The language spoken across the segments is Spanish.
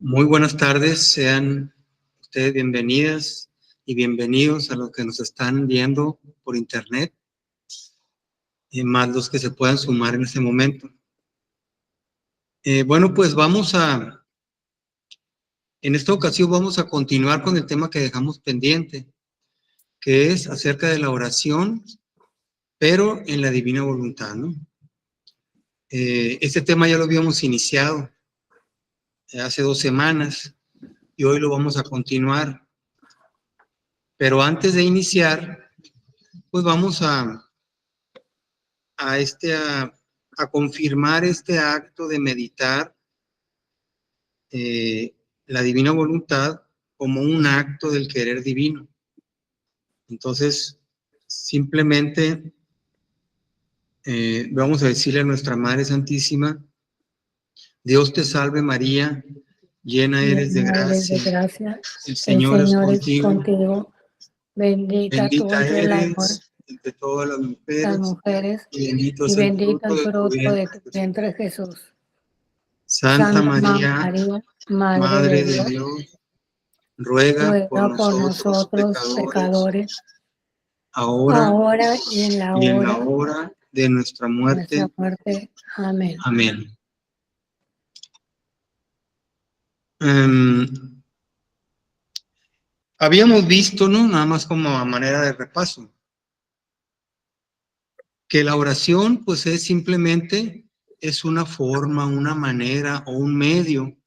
Muy buenas tardes, sean ustedes bienvenidas y bienvenidos a los que nos están viendo por internet, y más los que se puedan sumar en este momento. Bueno, pues en esta ocasión vamos a continuar con el tema que dejamos pendiente, que es acerca de la oración, pero en la divina voluntad, ¿no? Este tema ya lo habíamos iniciado hace 2 semanas y hoy lo vamos a continuar. Pero antes de iniciar, pues vamos a confirmar este acto de meditar la divina voluntad como un acto del querer divino. Entonces, simplemente vamos a decirle a nuestra Madre Santísima: Dios te salve María, llena eres de gracia, el Señor es contigo, Bendita tú bendita entre las eres entre todas las mujeres, y bendito y es el bendito fruto el de tu fruto de vientre, tu vientre, Jesús. Santa María, María, Madre de Dios, ruega por ruega por nosotros nosotros pecadores, ahora ahora y en la y en la hora hora de nuestra de muerte. nuestra muerte. Amén. Amén. Habíamos visto, ¿no? Nada más como a manera de repaso, que la oración, pues es simplemente, es una forma, una manera o un medio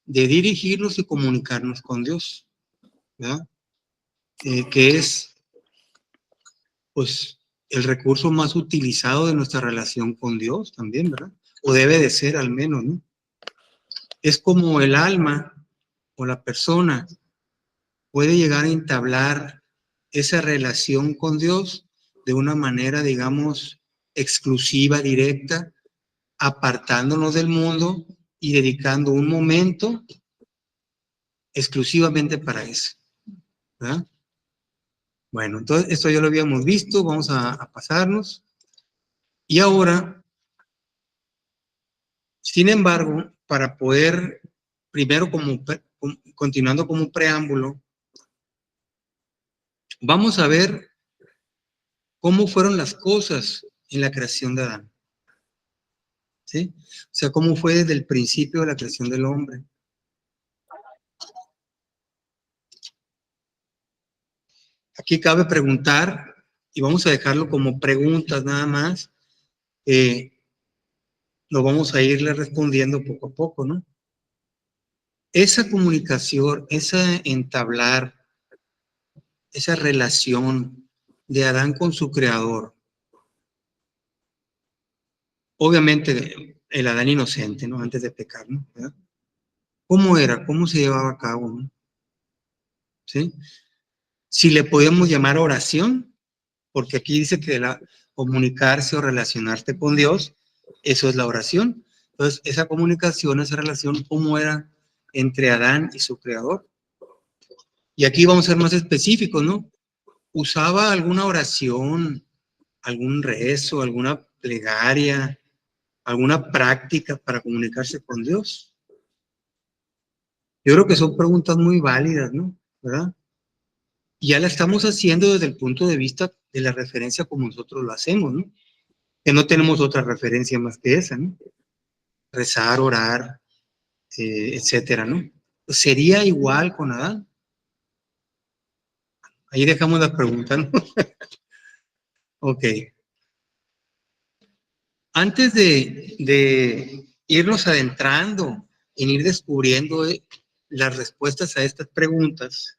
de dirigirnos y comunicarnos con Dios, ¿verdad? Que es, pues, el recurso más utilizado de nuestra relación con Dios también, ¿verdad? O debe de ser al menos, ¿no? Es como el alma o la persona puede llegar a entablar esa relación con Dios de una manera, digamos, exclusiva, directa, apartándonos del mundo y dedicando un momento exclusivamente para eso, ¿verdad? Bueno, entonces esto ya lo habíamos visto, vamos a pasarnos. Y ahora, sin embargo, para poder, primero continuando como un preámbulo, vamos a ver cómo fueron las cosas en la creación de Adán, ¿sí? O sea, cómo fue desde el principio de la creación del hombre. Aquí cabe preguntar, y vamos a dejarlo como preguntas nada más, lo vamos a irle respondiendo poco a poco, ¿no? Esa comunicación, esa entablar, esa relación de Adán con su creador, obviamente el Adán inocente, ¿no? Antes de pecar, ¿no? ¿verdad? ¿Cómo era? ¿Cómo se llevaba a cabo? ¿no? ¿Sí? Si le podemos llamar oración, porque aquí dice que comunicarse o relacionarte con Dios, eso es la oración. Entonces, esa comunicación, esa relación, ¿cómo era entre Adán y su creador? Y aquí vamos a ser más específicos, ¿no? ¿Usaba alguna oración, algún rezo, alguna plegaria, alguna práctica para comunicarse con Dios? Yo creo que son preguntas muy válidas, ¿no? ¿Verdad? Y ya la estamos haciendo desde el punto de vista de la referencia como nosotros lo hacemos, ¿no? Que no tenemos otra referencia más que esa, ¿no? Rezar, orar, etcétera, ¿no? Pues sería igual con Adán. Ahí dejamos la pregunta, ¿no? Ok. Antes de irnos adentrando en ir descubriendo las respuestas a estas preguntas.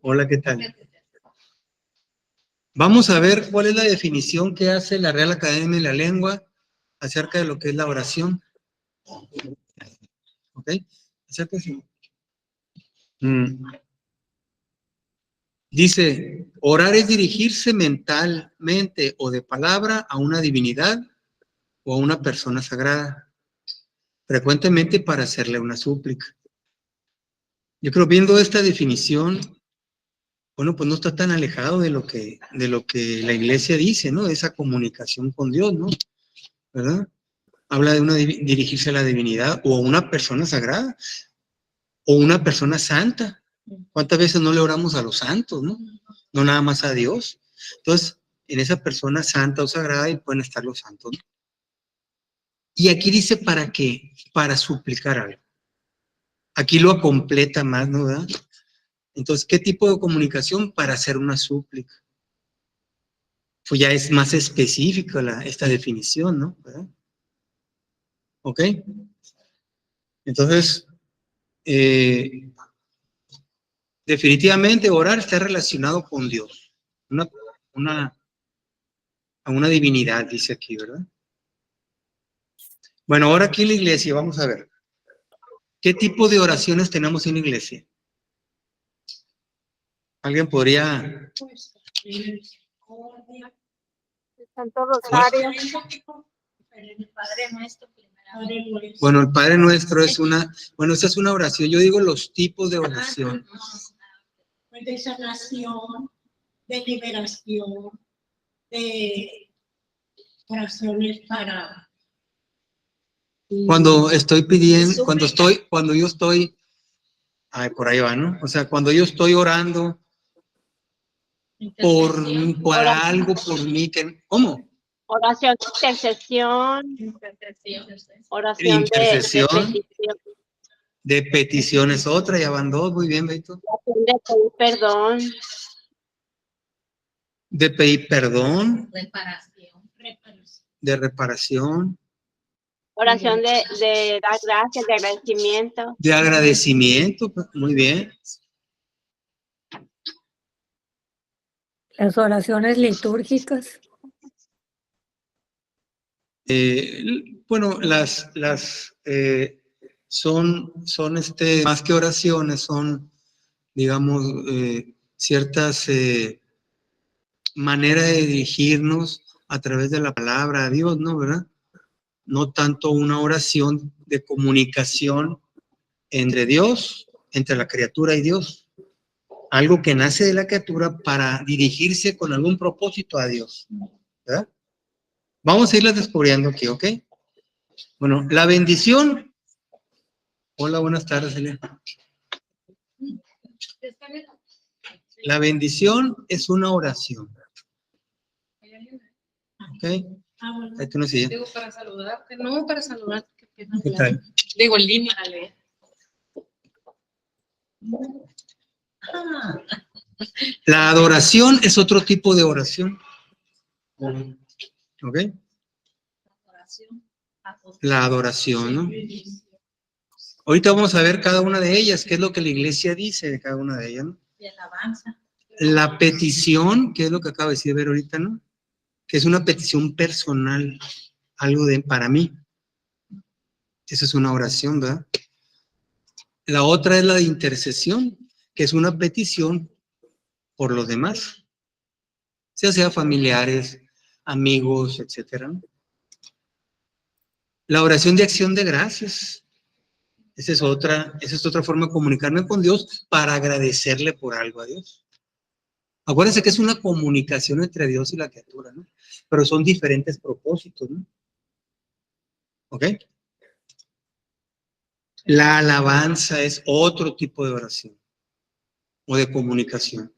Hola, ¿qué tal? Vamos a ver cuál es la definición que hace la Real Academia de la Lengua acerca de lo que es la oración. ¿Ok? Acérquese. Dice, orar es dirigirse mentalmente o de palabra a una divinidad o a una persona sagrada, frecuentemente para hacerle una súplica. Yo creo, viendo esta definición, bueno, pues no está tan alejado de lo que la Iglesia dice, ¿no? Esa comunicación con Dios, ¿no? ¿Verdad? Habla de dirigirse a la divinidad o a una persona sagrada o una persona santa. ¿Cuántas veces no le oramos a los santos, no? No nada más a Dios. Entonces, en esa persona santa o sagrada y pueden estar los santos, ¿no? Y aquí dice ¿para qué? Para suplicar algo. Aquí lo completa más, ¿no? ¿Verdad? Entonces, ¿qué tipo de comunicación? Para hacer una súplica. Pues ya es más específica esta definición, ¿no? ¿Verdad? ¿Ok? Entonces, definitivamente orar está relacionado con Dios. A una divinidad, dice aquí, ¿verdad? Bueno, ahora aquí en la iglesia, vamos a ver. ¿Qué tipo de oraciones tenemos en la iglesia? ¿Alguien podría...? Santo Rosario. Bueno, el Padre Nuestro es esa es una oración. Yo digo los tipos de oración. De sanación, de liberación, de oraciones para... Cuando estoy pidiendo, cuando yo estoy, por ahí va, ¿no? O sea, cuando yo estoy orando por algo, por mí, ¿cómo? Oración de intercesión. Oración Intercesión. de petición. De peticiones, otra, ya van dos, muy bien, Beto. Oración de pedir perdón. De pedir perdón. Reparación. De reparación. Oración de dar gracias, de agradecimiento. De agradecimiento, muy bien. Las oraciones litúrgicas. Bueno, son más que oraciones, son, digamos, ciertas maneras de dirigirnos a través de la palabra a Dios, ¿no? ¿Verdad? No tanto una oración de comunicación entre Dios, entre la criatura y Dios. Algo que nace de la criatura para dirigirse con algún propósito a Dios, ¿verdad? Vamos a irlas descubriendo aquí, ¿ok? Bueno, la bendición. Hola, buenas tardes, Elena. La bendición es una oración. ¿Ok? Ahí tú no sigues. Digo, para saludarte. No, para saludarte. ¿Qué tal? Digo, en línea. La adoración es otro tipo de oración. ¿Ok? La adoración, ¿no? Ahorita vamos a ver cada una de ellas, qué es lo que la iglesia dice de cada una de ellas, ¿no? De alabanza. La petición, que es lo que acabo de decir ver ahorita, ¿no? Que es una petición personal, algo para mí. Esa es una oración, ¿verdad? La otra es la de intercesión, que es una petición por los demás, sea familiares, amigos, etcétera, ¿no? La oración de acción de gracias. Esa es otra forma de comunicarme con Dios para agradecerle por algo a Dios. Acuérdense que es una comunicación entre Dios y la criatura, ¿no? Pero son diferentes propósitos, ¿no? ¿Ok? La alabanza es otro tipo de oración o de comunicación.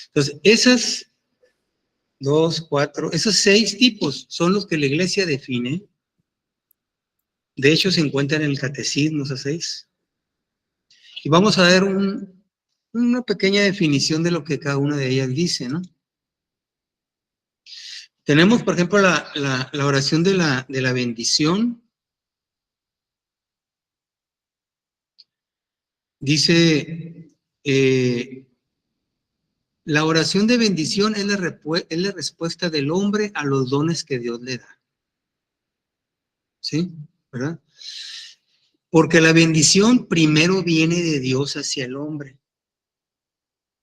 Entonces, esos 6 tipos son los que la iglesia define. De hecho, se encuentran en el catecismo, esos 6. Y vamos a ver una pequeña definición de lo que cada una de ellas dice, ¿no? Tenemos, por ejemplo, la oración de la bendición. Dice, la oración de bendición es la respuesta del hombre a los dones que Dios le da. ¿Sí? ¿Verdad? Porque la bendición primero viene de Dios hacia el hombre.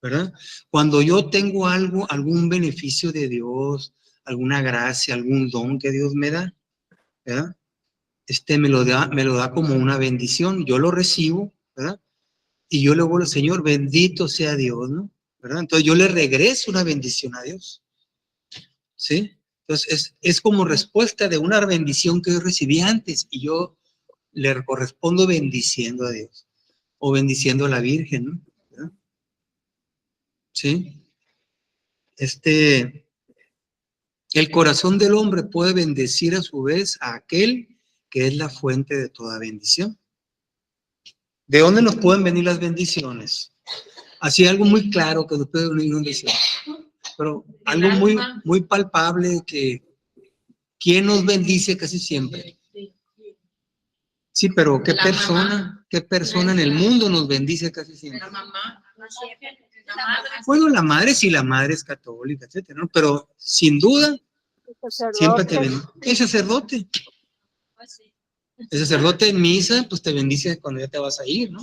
¿Verdad? Cuando yo tengo algún beneficio de Dios, alguna gracia, algún don que Dios me da, ¿verdad? Me lo da como una bendición, yo lo recibo, ¿verdad? Y yo le digo al Señor, bendito sea Dios, ¿no? ¿Verdad? Entonces yo le regreso una bendición a Dios. ¿Sí? Entonces, es como respuesta de una bendición que yo recibí antes y yo le correspondo bendiciendo a Dios o bendiciendo a la Virgen, ¿no? ¿verdad? ¿Sí? El corazón del hombre puede bendecir a su vez a aquel que es la fuente de toda bendición. ¿De dónde nos pueden venir las bendiciones? Así algo muy claro que nos puede venir una bendición, pero algo muy, muy palpable que ¿quién nos bendice casi siempre? Sí, pero ¿qué persona en el mundo nos bendice casi siempre? La mamá. Bueno, la madre, si la madre es católica, etcétera, ¿no? Pero sin duda, siempre te bendice. El sacerdote. El sacerdote en misa, pues te bendice cuando ya te vas a ir, ¿no?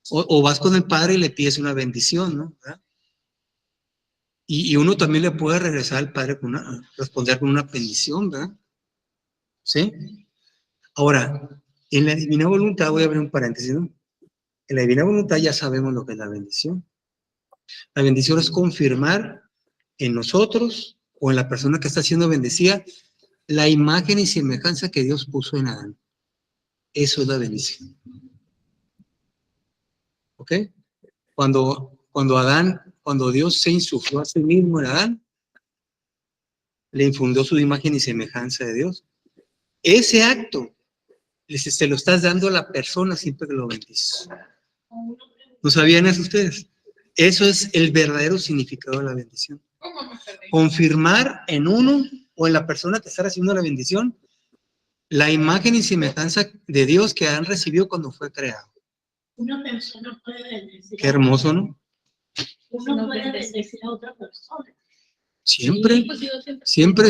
O vas con el padre y le pides una bendición, ¿no? ¿verdad? Y uno también le puede regresar al padre responder con una bendición, ¿verdad? ¿Sí? Ahora, en la divina voluntad, voy a abrir un paréntesis, ¿no? En la divina voluntad ya sabemos lo que es la bendición. La bendición es confirmar en nosotros o en la persona que está siendo bendecida la imagen y semejanza que Dios puso en Adán. Eso es la bendición. ¿Ok? Cuando Dios se insufló a sí mismo en Adán, le infundió su imagen y semejanza de Dios. Ese acto se lo estás dando a la persona siempre que lo bendices. ¿No sabían eso ustedes? Eso es el verdadero significado de la bendición. Confirmar en uno o en la persona que está recibiendo la bendición la imagen y semejanza de Dios que han recibido cuando fue creado. Una persona puede bendecir. Qué hermoso, ¿no? Uno puede bendecir a otra persona. Siempre, siempre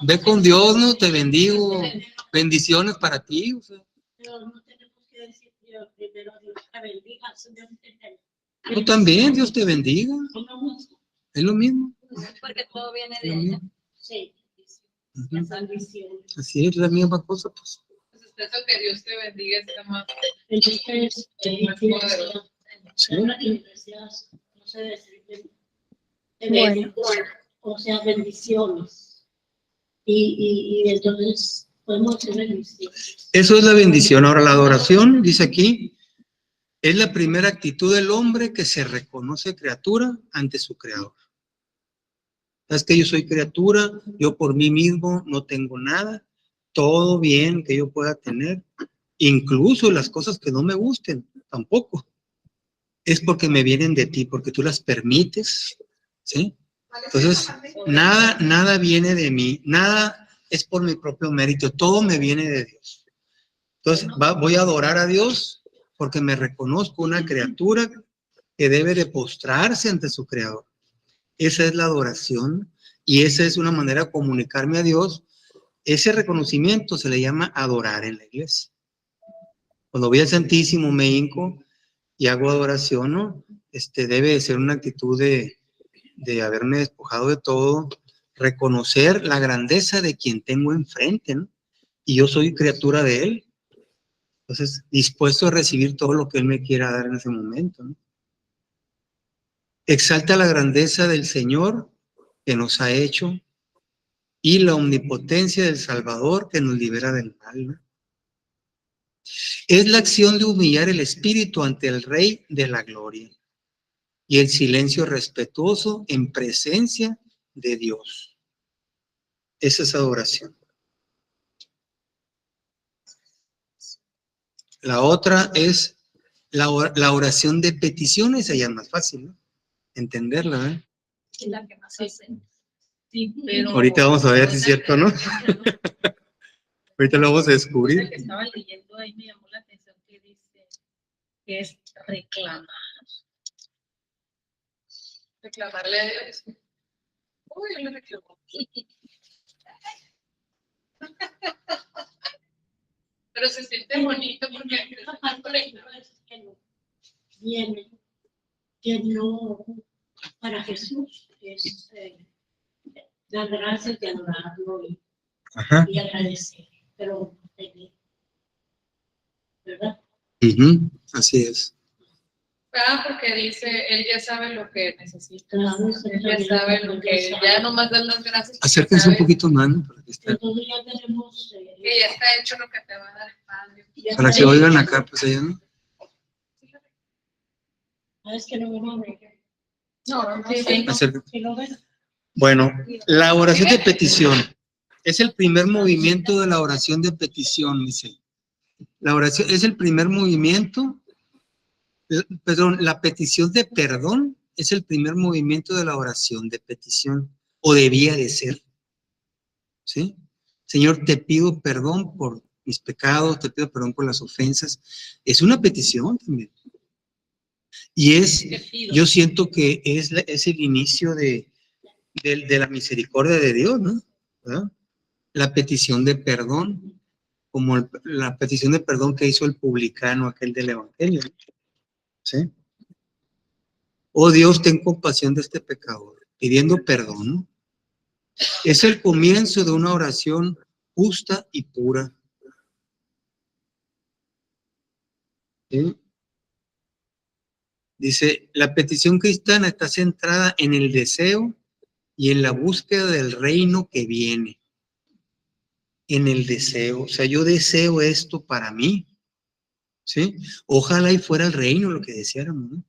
ve con Dios, ¿no? Te bendigo. Bendiciones para ti. O sea. Pero no tenemos que decir Dios primero, Dios te bendiga. Tú también, Dios te bendiga. Es lo mismo. Porque todo viene Es de lo ella. mismo. Sí, Ujú. bendición. Así es la misma cosa, pues. Pues eso que Dios te bendiga está más. Entonces, Sí. una iglesia, no sé decir, Bueno. o sea, bendiciones. Y entonces podemos hacer bendiciones. Eso es la bendición. Ahora, la adoración, dice aquí, es la primera actitud del hombre que se reconoce criatura ante su creador. Es que yo soy criatura, yo por mí mismo no tengo nada, todo bien que yo pueda tener, incluso las cosas que no me gusten, tampoco. Es porque me vienen de ti, porque tú las permites, ¿sí? Entonces, nada viene de mí, nada es por mi propio mérito, todo me viene de Dios. Entonces, voy a adorar a Dios porque me reconozco una criatura que debe de postrarse ante su creador. Esa es la adoración y esa es una manera de comunicarme a Dios. Ese reconocimiento se le llama adorar en la iglesia. Cuando voy al Santísimo me hinco y hago adoración, ¿no? Debe de ser una actitud de haberme despojado de todo, reconocer la grandeza de quien tengo enfrente, ¿no? Y yo soy criatura de Él. Entonces, dispuesto a recibir todo lo que Él me quiera dar en ese momento, ¿no? Exalta la grandeza del Señor que nos ha hecho y la omnipotencia del Salvador que nos libera del mal, ¿no? Es la acción de humillar el espíritu ante el Rey de la gloria y el silencio respetuoso en presencia de Dios. Esa es adoración. La otra es la oración de peticiones, ella es más fácil, ¿no? Entenderla, ¿eh? Es la que más hacen. Sí, pero. Ahorita vamos a ver si es cierto, ¿no? Ahorita lo vamos a descubrir. Cosa que estaba leyendo ahí me llamó la atención que dice que es reclamar. Reclamarle a Dios. Uy, yo le reclamo. Pero se siente bonito porque Viene que no, para Jesús es dar gracias de adorarlo Ajá. y agradecer, pero ¿verdad? Uh-huh. Así es. Está porque dice, él ya sabe lo que necesita. Claro, Él ya sabe lo que, ya nomás dan las gracias. Acérquense un poquito más, ¿no? Para que, Entonces ya tenemos... Que ya está hecho lo que te va a dar el Padre. para que oigan acá, pues allá, ¿no? Es que no vemos. No, sí, sí. Acérquense. Si lo ven. Bueno, la oración de petición es el primer movimiento de la oración de petición, dice. La oración es el primer movimiento, perdón, la petición de perdón es el primer movimiento de la oración de petición, o debía de ser. ¿Sí? Señor, te pido perdón por mis pecados, te pido perdón por las ofensas. Es una petición también. Y yo siento que es el inicio de la misericordia de Dios, ¿no? ¿Verdad? La petición de perdón, como la petición de perdón que hizo el publicano, aquel del Evangelio, ¿no? ¿Sí? Oh Dios, ten compasión de este pecador, pidiendo perdón, ¿no? Es el comienzo de una oración justa y pura. ¿Sí? Dice, la petición cristiana está centrada en el deseo y en la búsqueda del reino que viene. En el deseo, o sea, yo deseo esto para mí, ¿sí? Ojalá y fuera el reino lo que deseáramos, ¿no?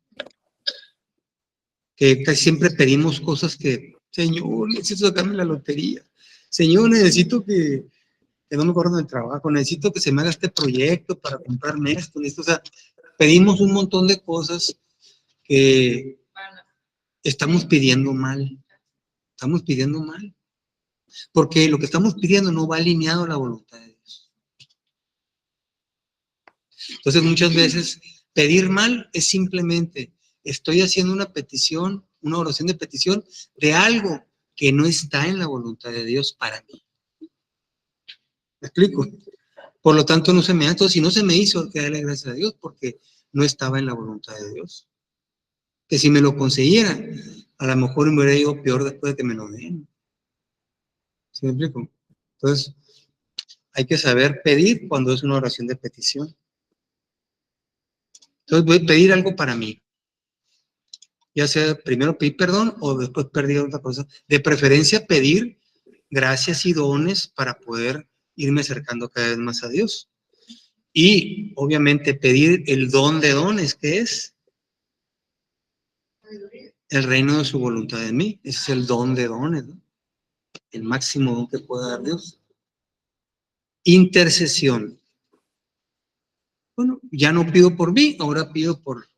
Que casi siempre pedimos cosas que, Señor, necesito sacarme la lotería. Señor, necesito que no me corran del trabajo, necesito que se me haga este proyecto para comprarme esto, o sea, pedimos un montón de cosas que estamos pidiendo mal, porque lo que estamos pidiendo no va alineado a la voluntad de Dios. Entonces muchas veces pedir mal es simplemente, estoy haciendo una petición, una oración de petición de algo que no está en la voluntad de Dios para mí. ¿Me explico? Por lo tanto, no se me hizo. Si no se me hizo, que darle gracias a Dios porque no estaba en la voluntad de Dios. Que si me lo consiguiera, a lo mejor me hubiera ido peor después de que me lo den. ¿Sí me explico? Entonces, hay que saber pedir cuando es una oración de petición. Entonces, voy a pedir algo para mí. Ya sea primero pedir perdón o después pedir otra cosa. De preferencia, pedir gracias y dones para poder irme acercando cada vez más a Dios. Y, obviamente, pedir el don de dones, que es el reino de su voluntad en mí. Ese es el don de dones, ¿no? El máximo don que pueda dar Dios. Intercesión. Bueno, ya no pido por mí, ahora pido por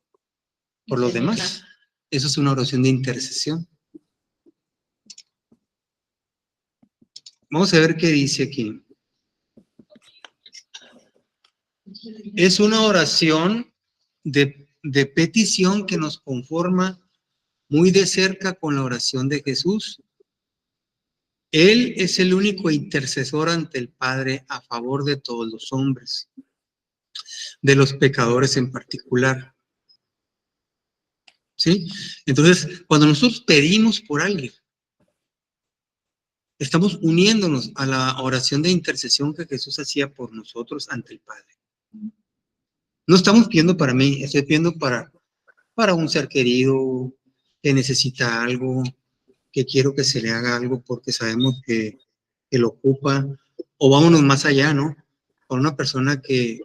los demás. Eso es una oración de intercesión. Vamos a ver qué dice aquí. Es una oración de petición que nos conforma muy de cerca con la oración de Jesús. Él es el único intercesor ante el Padre a favor de todos los hombres, de los pecadores en particular. ¿Sí? Entonces, cuando nosotros pedimos por alguien, estamos uniéndonos a la oración de intercesión que Jesús hacía por nosotros ante el Padre. No estamos pidiendo para mí, estoy pidiendo para un ser querido que necesita algo, que quiero que se le haga algo porque sabemos que lo ocupa, o vámonos más allá, ¿no? Con una persona que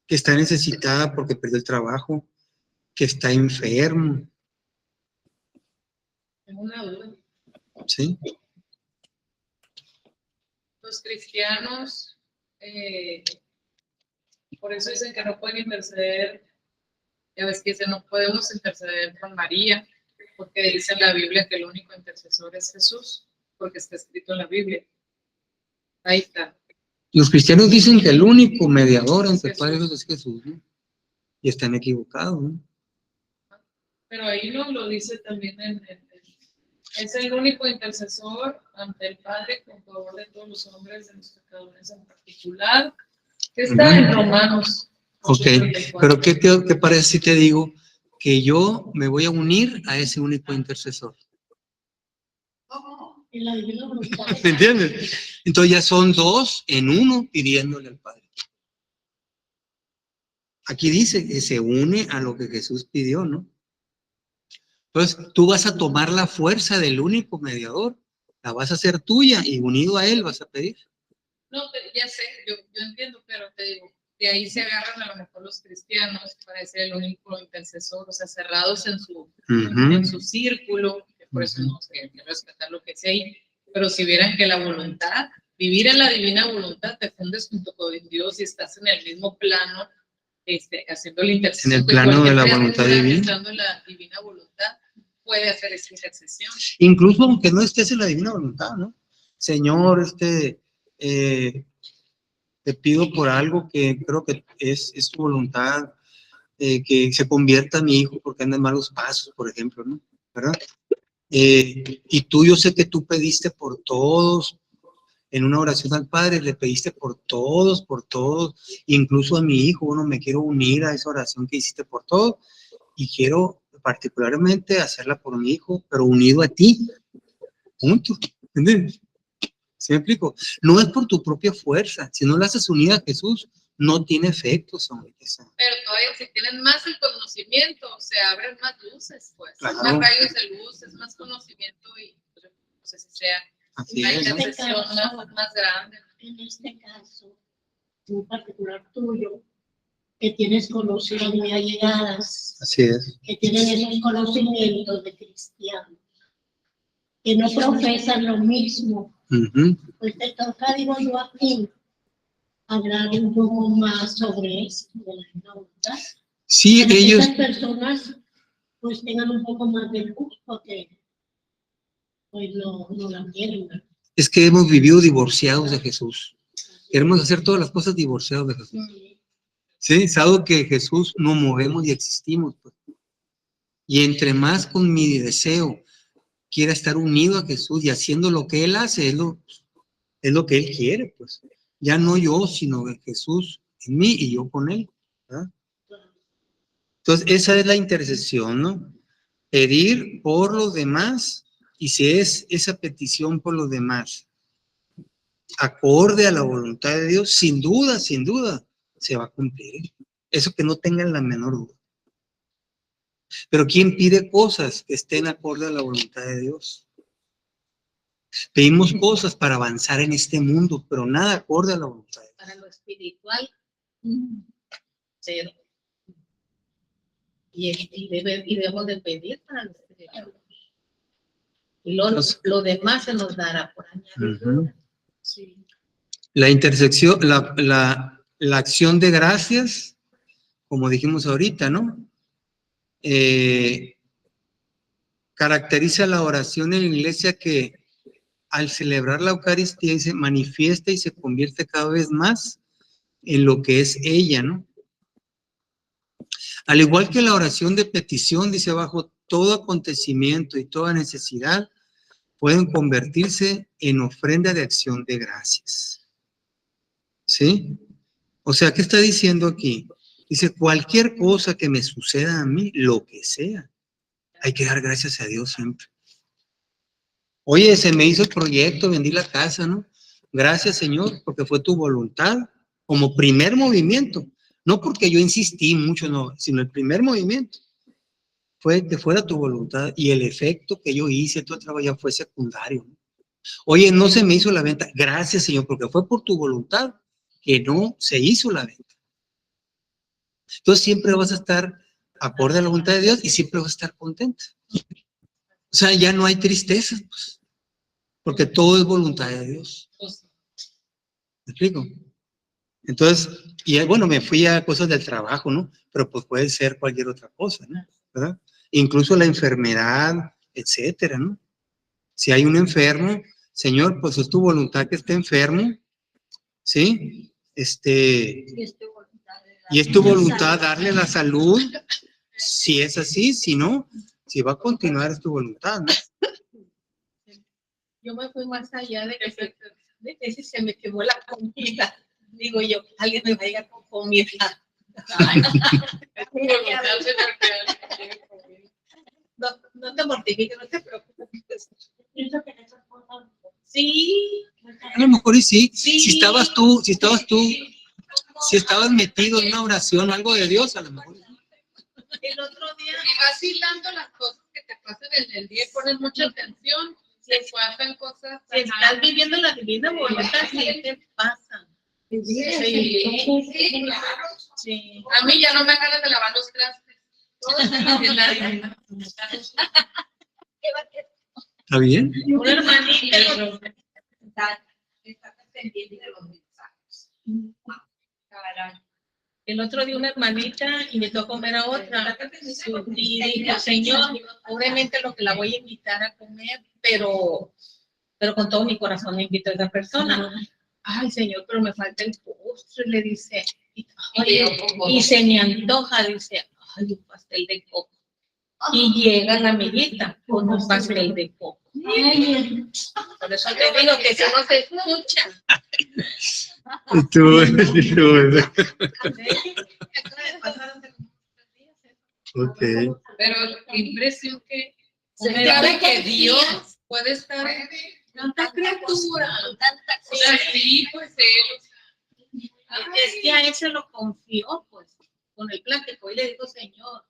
está necesitada porque perdió el trabajo, que está enfermo. Tengo una duda. ¿Sí? Los cristianos, por eso dicen que no pueden interceder. Ya ves que dicen, no podemos interceder con María, porque dice en la Biblia que el único intercesor es Jesús, porque está escrito en la Biblia. Ahí está. Los cristianos dicen que el único mediador entre el Padre y Dios es Jesús, ¿no? Y están equivocados, ¿no? Pero ahí no lo dice también es el único intercesor ante el Padre con favor de todos los hombres, de los pecadores en particular, que está en Romanos. Ok, pero ¿qué parece si te digo que yo me voy a unir a ese único intercesor? ¿Me entiendes? Entonces ya son dos en uno pidiéndole al Padre. aquí dice que se une a lo que Jesús pidió, ¿no? Entonces, tú vas a tomar la fuerza del único mediador, la vas a hacer tuya y unido a él vas a pedir. No, ya sé, yo entiendo, pero te digo, de ahí se agarran a lo mejor los cristianos para ser el único intercesor, o sea, cerrados en su círculo, que por eso no sé, hay que respetar lo que sea ahí, pero si vieran que la voluntad, vivir en la divina voluntad, te fundes junto con Dios y estás en el mismo plano, haciendo la intercesión. En el plano de la voluntad divina. Estando en la divina voluntad, puede hacer esa intercesión. Incluso aunque no estés en la divina voluntad, ¿no? Señor, te pido por algo que creo que es tu voluntad, que se convierta mi hijo porque anda en malos pasos, por ejemplo, ¿no? ¿Verdad? Y tú, yo sé que tú pediste por todos, en una oración al Padre, le pediste por todos, incluso a mi hijo, bueno, me quiero unir a esa oración que hiciste por todos, y quiero particularmente hacerla por mi hijo, pero unido a ti, punto, ¿entiendes? ¿Sí me explico? No es por tu propia fuerza, si no la haces unida a Jesús, no tiene efecto, Pero todavía si tienen más el conocimiento, se abren más luces, pues, claro. Más rayos de luz, es más conocimiento y pues, no sé si sea así una es, ¿no? intercesión más grande. En este caso, en particular tuyo, que tienes conocidas muy allegadas, Así es. que tienen esos conocimientos de cristianos, que no profesan lo mismo, pues te toca, digo yo, a ti, hablar un poco más sobre eso, de la voluntad. Sí, para ellos... que esas personas pues tengan un poco más de luz, porque pues no la quieren, ¿verdad? Es que hemos vivido divorciados de Jesús. Queremos hacer todas las cosas divorciados de Jesús. Sí, es algo que Jesús no movemos y existimos. Pues. Y entre más con mi deseo quiera estar unido a Jesús y haciendo lo que Él hace, es lo que Él quiere, pues. Ya no yo, sino Jesús en mí y yo con Él. ¿Verdad? Entonces, esa es la intercesión, ¿no? Pedir por los demás, y si es esa petición por los demás, acorde a la voluntad de Dios, sin duda, se va a cumplir. Eso que no tengan la menor duda. Pero ¿quién pide cosas que estén acorde a la voluntad de Dios? Pedimos cosas para avanzar en este mundo, pero nada acorde a la voluntad de Dios. Para lo espiritual, cero. Y debemos de pedir para lo espiritual. Y lo demás se nos dará por añadir. Sí. La intersección, la acción de gracias, como dijimos ahorita, ¿no? Caracteriza la oración en la iglesia que al celebrar la Eucaristía se manifiesta y se convierte cada vez más en lo que es ella, ¿no? Al igual que la oración de petición, dice abajo, todo acontecimiento y toda necesidad pueden convertirse en ofrenda de acción de gracias. ¿Sí? O sea, ¿qué está diciendo aquí? Dice, cualquier cosa que me suceda a mí, lo que sea, hay que dar gracias a Dios siempre. Oye, se me hizo el proyecto, vendí la casa, ¿no? Gracias, Señor, porque fue tu voluntad como primer movimiento. No porque yo insistí mucho, no, sino el primer movimiento fue que fuera tu voluntad y el efecto que yo hice, todo el trabajo ya fue secundario, ¿no? Oye, no se me hizo la venta. Gracias, Señor, porque fue por tu voluntad que no se hizo la venta. Entonces siempre vas a estar acorde a la voluntad de Dios y siempre vas a estar contento. O sea, ya no hay tristeza, pues, porque todo es voluntad de Dios. ¿Me explico? Entonces, y bueno, me fui a cosas del trabajo, ¿no? Pero pues puede ser cualquier otra cosa, ¿no? ¿Verdad? Incluso la enfermedad, etcétera, ¿no? Si hay un enfermo, Señor, pues es tu voluntad que esté enfermo, ¿sí? Y es tu voluntad darle la salud, si es así, si no, si va a continuar es tu voluntad, ¿no? Yo me fui más allá de que se me quemó la comida. Digo yo, alguien me vaya con comida. No te mortifiques, no te preocupes. Sí. A lo mejor y sí. Si estabas tú Si estabas metido en una oración, algo de Dios, a lo mejor. El otro día, Y vas hilando las cosas que te pasan en el día y pones mucha atención, te pasan cosas. si estás viviendo la divina voluntad, sí te pasa. Sí. Sí. A mí ya no me ganas de lavar los trastes. Todos están en la divina. ¿Está bien? Una hermanita, el otro día una hermanita invitó a comer a otra y dijo, Señor, obviamente lo que la voy a invitar a comer, pero con todo mi corazón me invito a esa persona. Ay, Señor, pero me falta el postre, le dice. Y se me antoja, dice, ay, un pastel de coco. Y llega la amiguita con un pastel de coco. Por eso te digo que eso no se escucha. Ok. Pero qué impresión que se sabe que Dios puede estar en tanta criatura. O sea, sí, pues él. Es que a él se lo confió, pues, con el plan que fue y le dijo, Señor,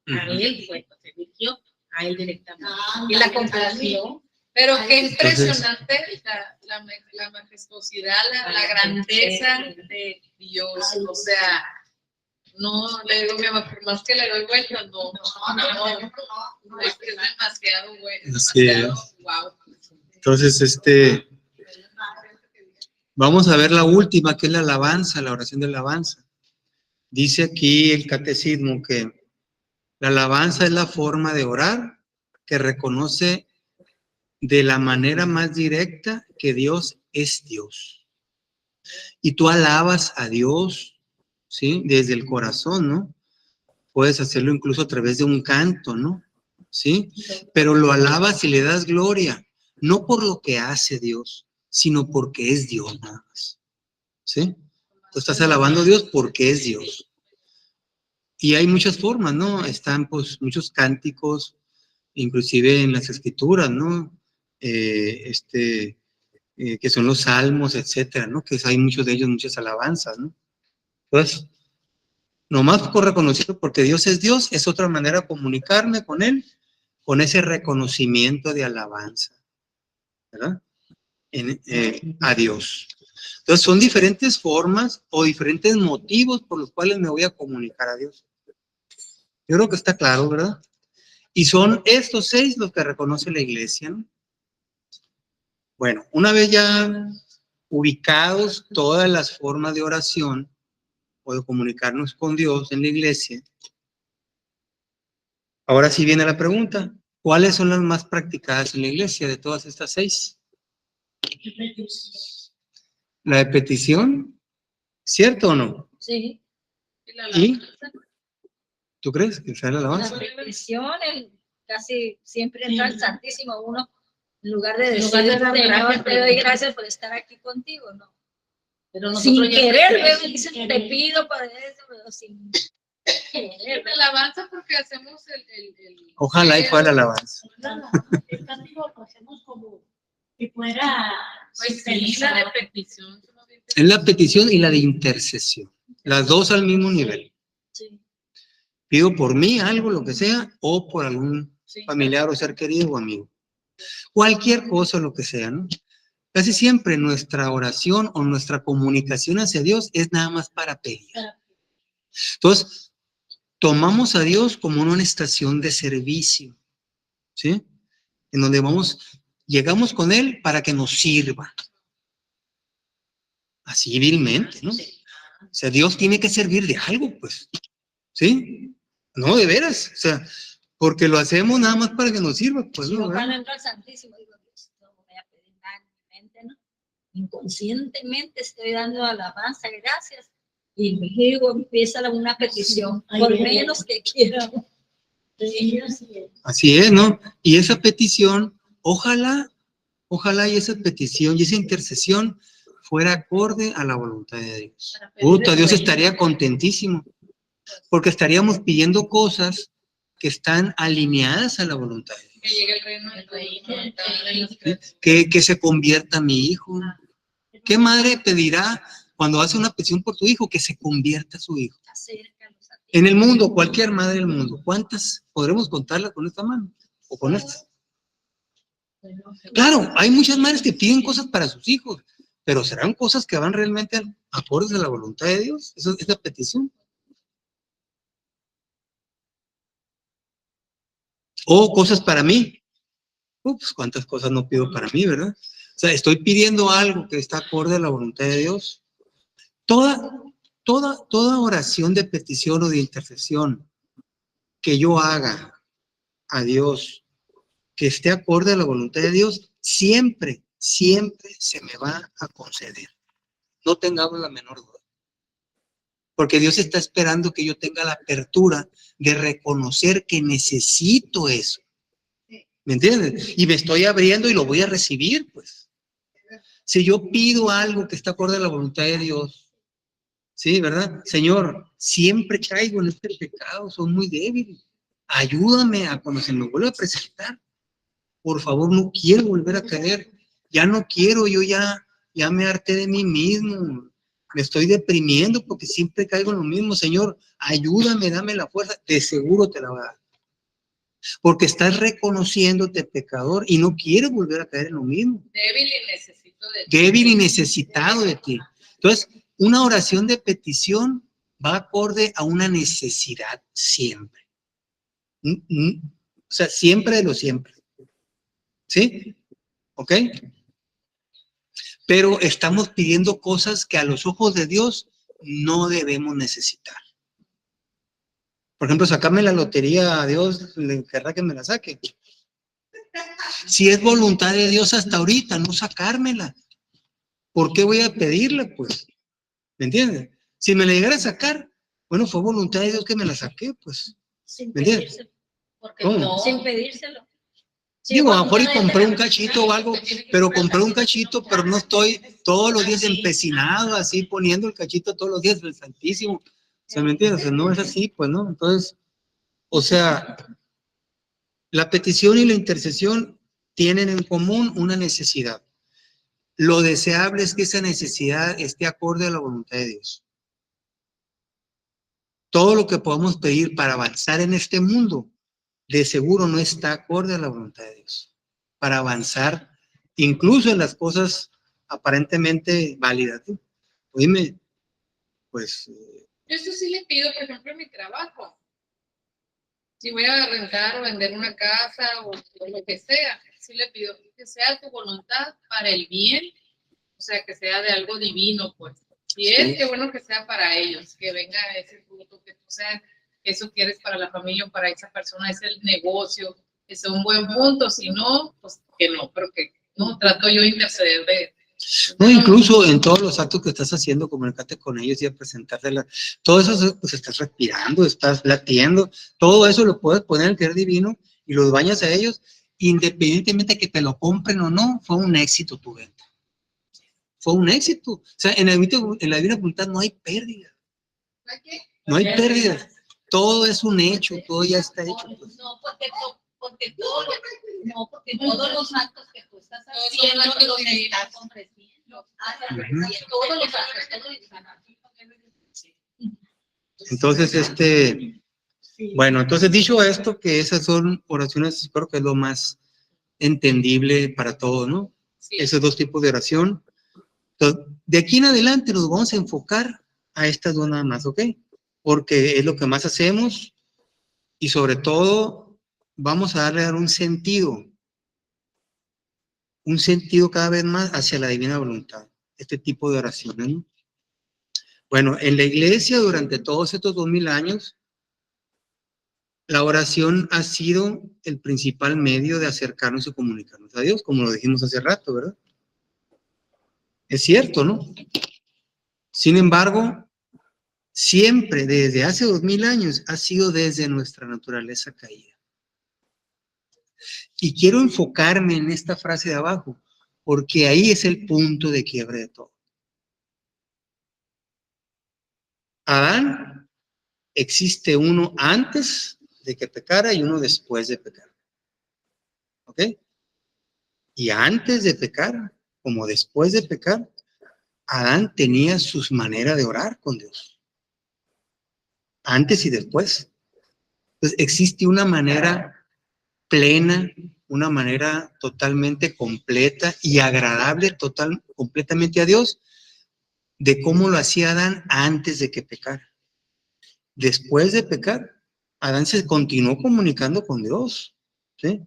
a él fue, pues, se dirigió a él directamente. Y la complació. Pero qué impresionante la majestuosidad, la grandeza de Dios. O sea, no le digo, mi mamá, por más que le doy vueltas, no, es que es demasiado bueno. Demasiado, wow. Entonces, vamos a ver la última, que es la alabanza, la oración de alabanza. Dice aquí el catecismo que la alabanza es la forma de orar que reconoce de la manera más directa que Dios es Dios. Y tú alabas a Dios, ¿sí? Desde el corazón, ¿no? Puedes hacerlo incluso a través de un canto, ¿no? ¿Sí? Pero lo alabas y le das gloria, no por lo que hace Dios, sino porque es Dios nada más. ¿Sí? Tú estás alabando a Dios porque es Dios. Y hay muchas formas, ¿no? Están, pues, muchos cánticos, inclusive en las escrituras, ¿no? Que son los salmos, etcétera, ¿no? Que hay muchos de ellos, muchas alabanzas, ¿no? Entonces, nomás por reconocido porque Dios es otra manera de comunicarme con Él, con ese reconocimiento de alabanza, ¿verdad? A Dios. Entonces, son diferentes formas o diferentes motivos por los cuales me voy a comunicar a Dios. Yo creo que está claro, ¿verdad? Y son estos 6 los que reconoce la iglesia, ¿no? Bueno, una vez ya ubicados todas las formas de oración o de comunicarnos con Dios en la iglesia, ahora sí viene la pregunta, ¿cuáles son las más practicadas en la iglesia de todas estas 6? La de petición, ¿cierto o no? Sí. ¿Y? ¿Tú crees que sea la alabanza? La petición, casi siempre entra al Santísimo uno, en lugar de decir, Señor, te doy gracias por estar aquí contigo, ¿no? Pero Sin querer, luego dicen, te pido para eso, pero sin querer. Alabanza porque hacemos el Ojalá y fuera la alabanza. El cántico lo hacemos como si fuera... Pues sí, la de petición. Es la petición y la de intercesión. Las dos al mismo nivel. Sí. Pido por mí algo, lo que sea, o por algún familiar o ser querido o amigo. Cualquier cosa, lo que sea, ¿no? Casi siempre nuestra oración o nuestra comunicación hacia Dios es nada más para pedir. Entonces, tomamos a Dios como una estación de servicio, ¿sí? En donde llegamos con Él para que nos sirva. Así vilmente, ¿no? O sea, Dios tiene que servir de algo, pues, ¿sí? No, de veras, o sea, porque lo hacemos nada más para que nos sirva, pues, Yo ¿no? cuando entro al Santísimo digo, Dios, no voy a pedir nada en mi mente, ¿no? Inconscientemente estoy dando alabanza, gracias, y luego empieza una petición, por menos que quiera. Así es, ¿no? Y esa petición, ojalá y esa petición y esa intercesión fuera acorde a la voluntad de Dios. Dios estaría contentísimo, porque estaríamos pidiendo cosas que están alineadas a la voluntad de Dios. Que llegue el reino de Que se convierta mi hijo. ¿Qué madre pedirá cuando hace una petición por tu hijo, que se convierta a su hijo. Acércalos a ti. En el mundo, cualquier madre del mundo, ¿cuántas podremos contarlas con esta mano? O con esta. Claro, hay muchas madres que piden cosas para sus hijos, pero ¿serán cosas que van realmente acordes a la voluntad de Dios? Esa petición. O cosas para mí. Pues cuántas cosas no pido para mí, ¿verdad? O sea, estoy pidiendo algo que está acorde a la voluntad de Dios. Toda oración de petición o de intercesión que yo haga a Dios, que esté acorde a la voluntad de Dios, siempre se me va a conceder. No tengamos la menor duda. Porque Dios está esperando que yo tenga la apertura de reconocer que necesito eso. ¿Me entiendes? Y me estoy abriendo y lo voy a recibir, pues. Si yo pido algo que está acorde a la voluntad de Dios, sí, ¿verdad? Señor, siempre caigo en este pecado, soy muy débil. Ayúdame a cuando se me vuelva a presentar. Por favor, no quiero volver a caer. Ya no quiero, yo ya me harté de mí mismo. Me estoy deprimiendo porque siempre caigo en lo mismo. Señor, ayúdame, dame la fuerza. De seguro te la va a dar. Porque estás reconociéndote pecador y no quieres volver a caer en lo mismo. Débil y necesito de ti. Débil y necesitado de ti. Entonces, una oración de petición va acorde a una necesidad siempre. O sea, siempre de lo siempre. ¿Sí? ¿Ok? Pero estamos pidiendo cosas que a los ojos de Dios no debemos necesitar. Por ejemplo, sacarme la lotería, a Dios le querrá que me la saque. Si es voluntad de Dios hasta ahorita, no sacármela. ¿Por qué voy a pedirla, pues? ¿Me entiendes? Si me la llegara a sacar, bueno, fue voluntad de Dios que me la saqué, pues. Sin ¿Me entiendes? pedírselo. Porque ¿Cómo? no. Sin pedírselo. Sí, Digo, a lo cuando mejor y uno compré ya un cachito o algo, pero compré un cachito, pero no estoy todos los días empecinado, así poniendo el cachito todos los días del Santísimo. ¿Se me entiende? O sea, no es así, pues, ¿no? Entonces, o sea, la petición y la intercesión tienen en común una necesidad. Lo deseable es que esa necesidad esté acorde a la voluntad de Dios. Todo lo que podamos pedir para avanzar en este mundo, de seguro no está acorde a la voluntad de Dios. Para avanzar, incluso en las cosas aparentemente válidas. Oíme, pues... Yo eso sí le pido, por ejemplo, en mi trabajo. Si voy a rentar o vender una casa o lo que sea, sí le pido que sea tu voluntad para el bien, o sea, que sea de algo divino, pues. Y es que bueno que sea para ellos, que venga ese fruto, que tú seas, eso quieres para la familia o para esa persona, es el negocio, que sea un buen punto, si no, pues que no, pero que no, trato yo de interceder de... No, incluso en todos los actos que estás haciendo, comunicarte con ellos y a presentártela, todo eso, pues estás respirando, estás latiendo, todo eso lo puedes poner en el querer divino y los bañas a ellos, independientemente de que te lo compren o no, fue un éxito tu venta. Fue un éxito. O sea, en la divina voluntad no hay pérdida. No hay pérdida. Todo es un hecho, todo ya está hecho. Pues. No, porque todos los actos que tú estás haciendo los estás ofreciendo. Todos los actos. Entonces, bueno, entonces dicho esto, que esas son oraciones, creo que es lo más entendible para todos, ¿no? Sí. Esos dos tipos de oración. Entonces, de aquí en adelante nos vamos a enfocar a estas dos nada más, ¿ok? Porque es lo que más hacemos y sobre todo vamos a darle un sentido cada vez más hacia la divina voluntad, este tipo de oraciones, ¿no? Bueno, en la iglesia durante todos estos 2000 años, la oración ha sido el principal medio de acercarnos y comunicarnos a Dios, como lo dijimos hace rato, ¿verdad? Es cierto, ¿no? Sin embargo, siempre, desde hace 2000 años, ha sido desde nuestra naturaleza caída. Y quiero enfocarme en esta frase de abajo, porque ahí es el punto de quiebre de todo. Adán, existe uno antes de que pecara y uno después de pecar. ¿Ok? Y antes de pecar, como después de pecar, Adán tenía sus maneras de orar con Dios, antes y después. Entonces, existe una manera plena, una manera totalmente completa y agradable, completamente a Dios, de cómo lo hacía Adán antes de que pecara. Después de pecar, Adán se continuó comunicando con Dios, ¿sí?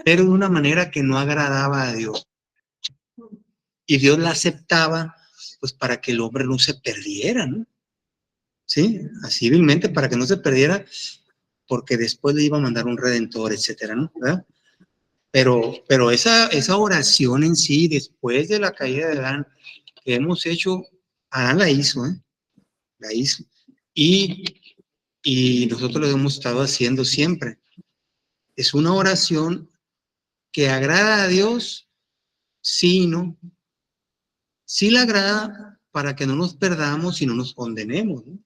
Pero de una manera que no agradaba a Dios. Y Dios la aceptaba, pues para que el hombre no se perdiera, ¿no? ¿Sí? Así vilmente, para que no se perdiera, porque después le iba a mandar un redentor, etcétera, ¿no? ¿Verdad? Pero esa oración en sí, después de la caída de Adán, que hemos hecho, Adán la hizo, ¿eh? La hizo. Y nosotros lo hemos estado haciendo siempre. Es una oración que agrada a Dios, sí, ¿no? Sí le agrada para que no nos perdamos y no nos condenemos, ¿no?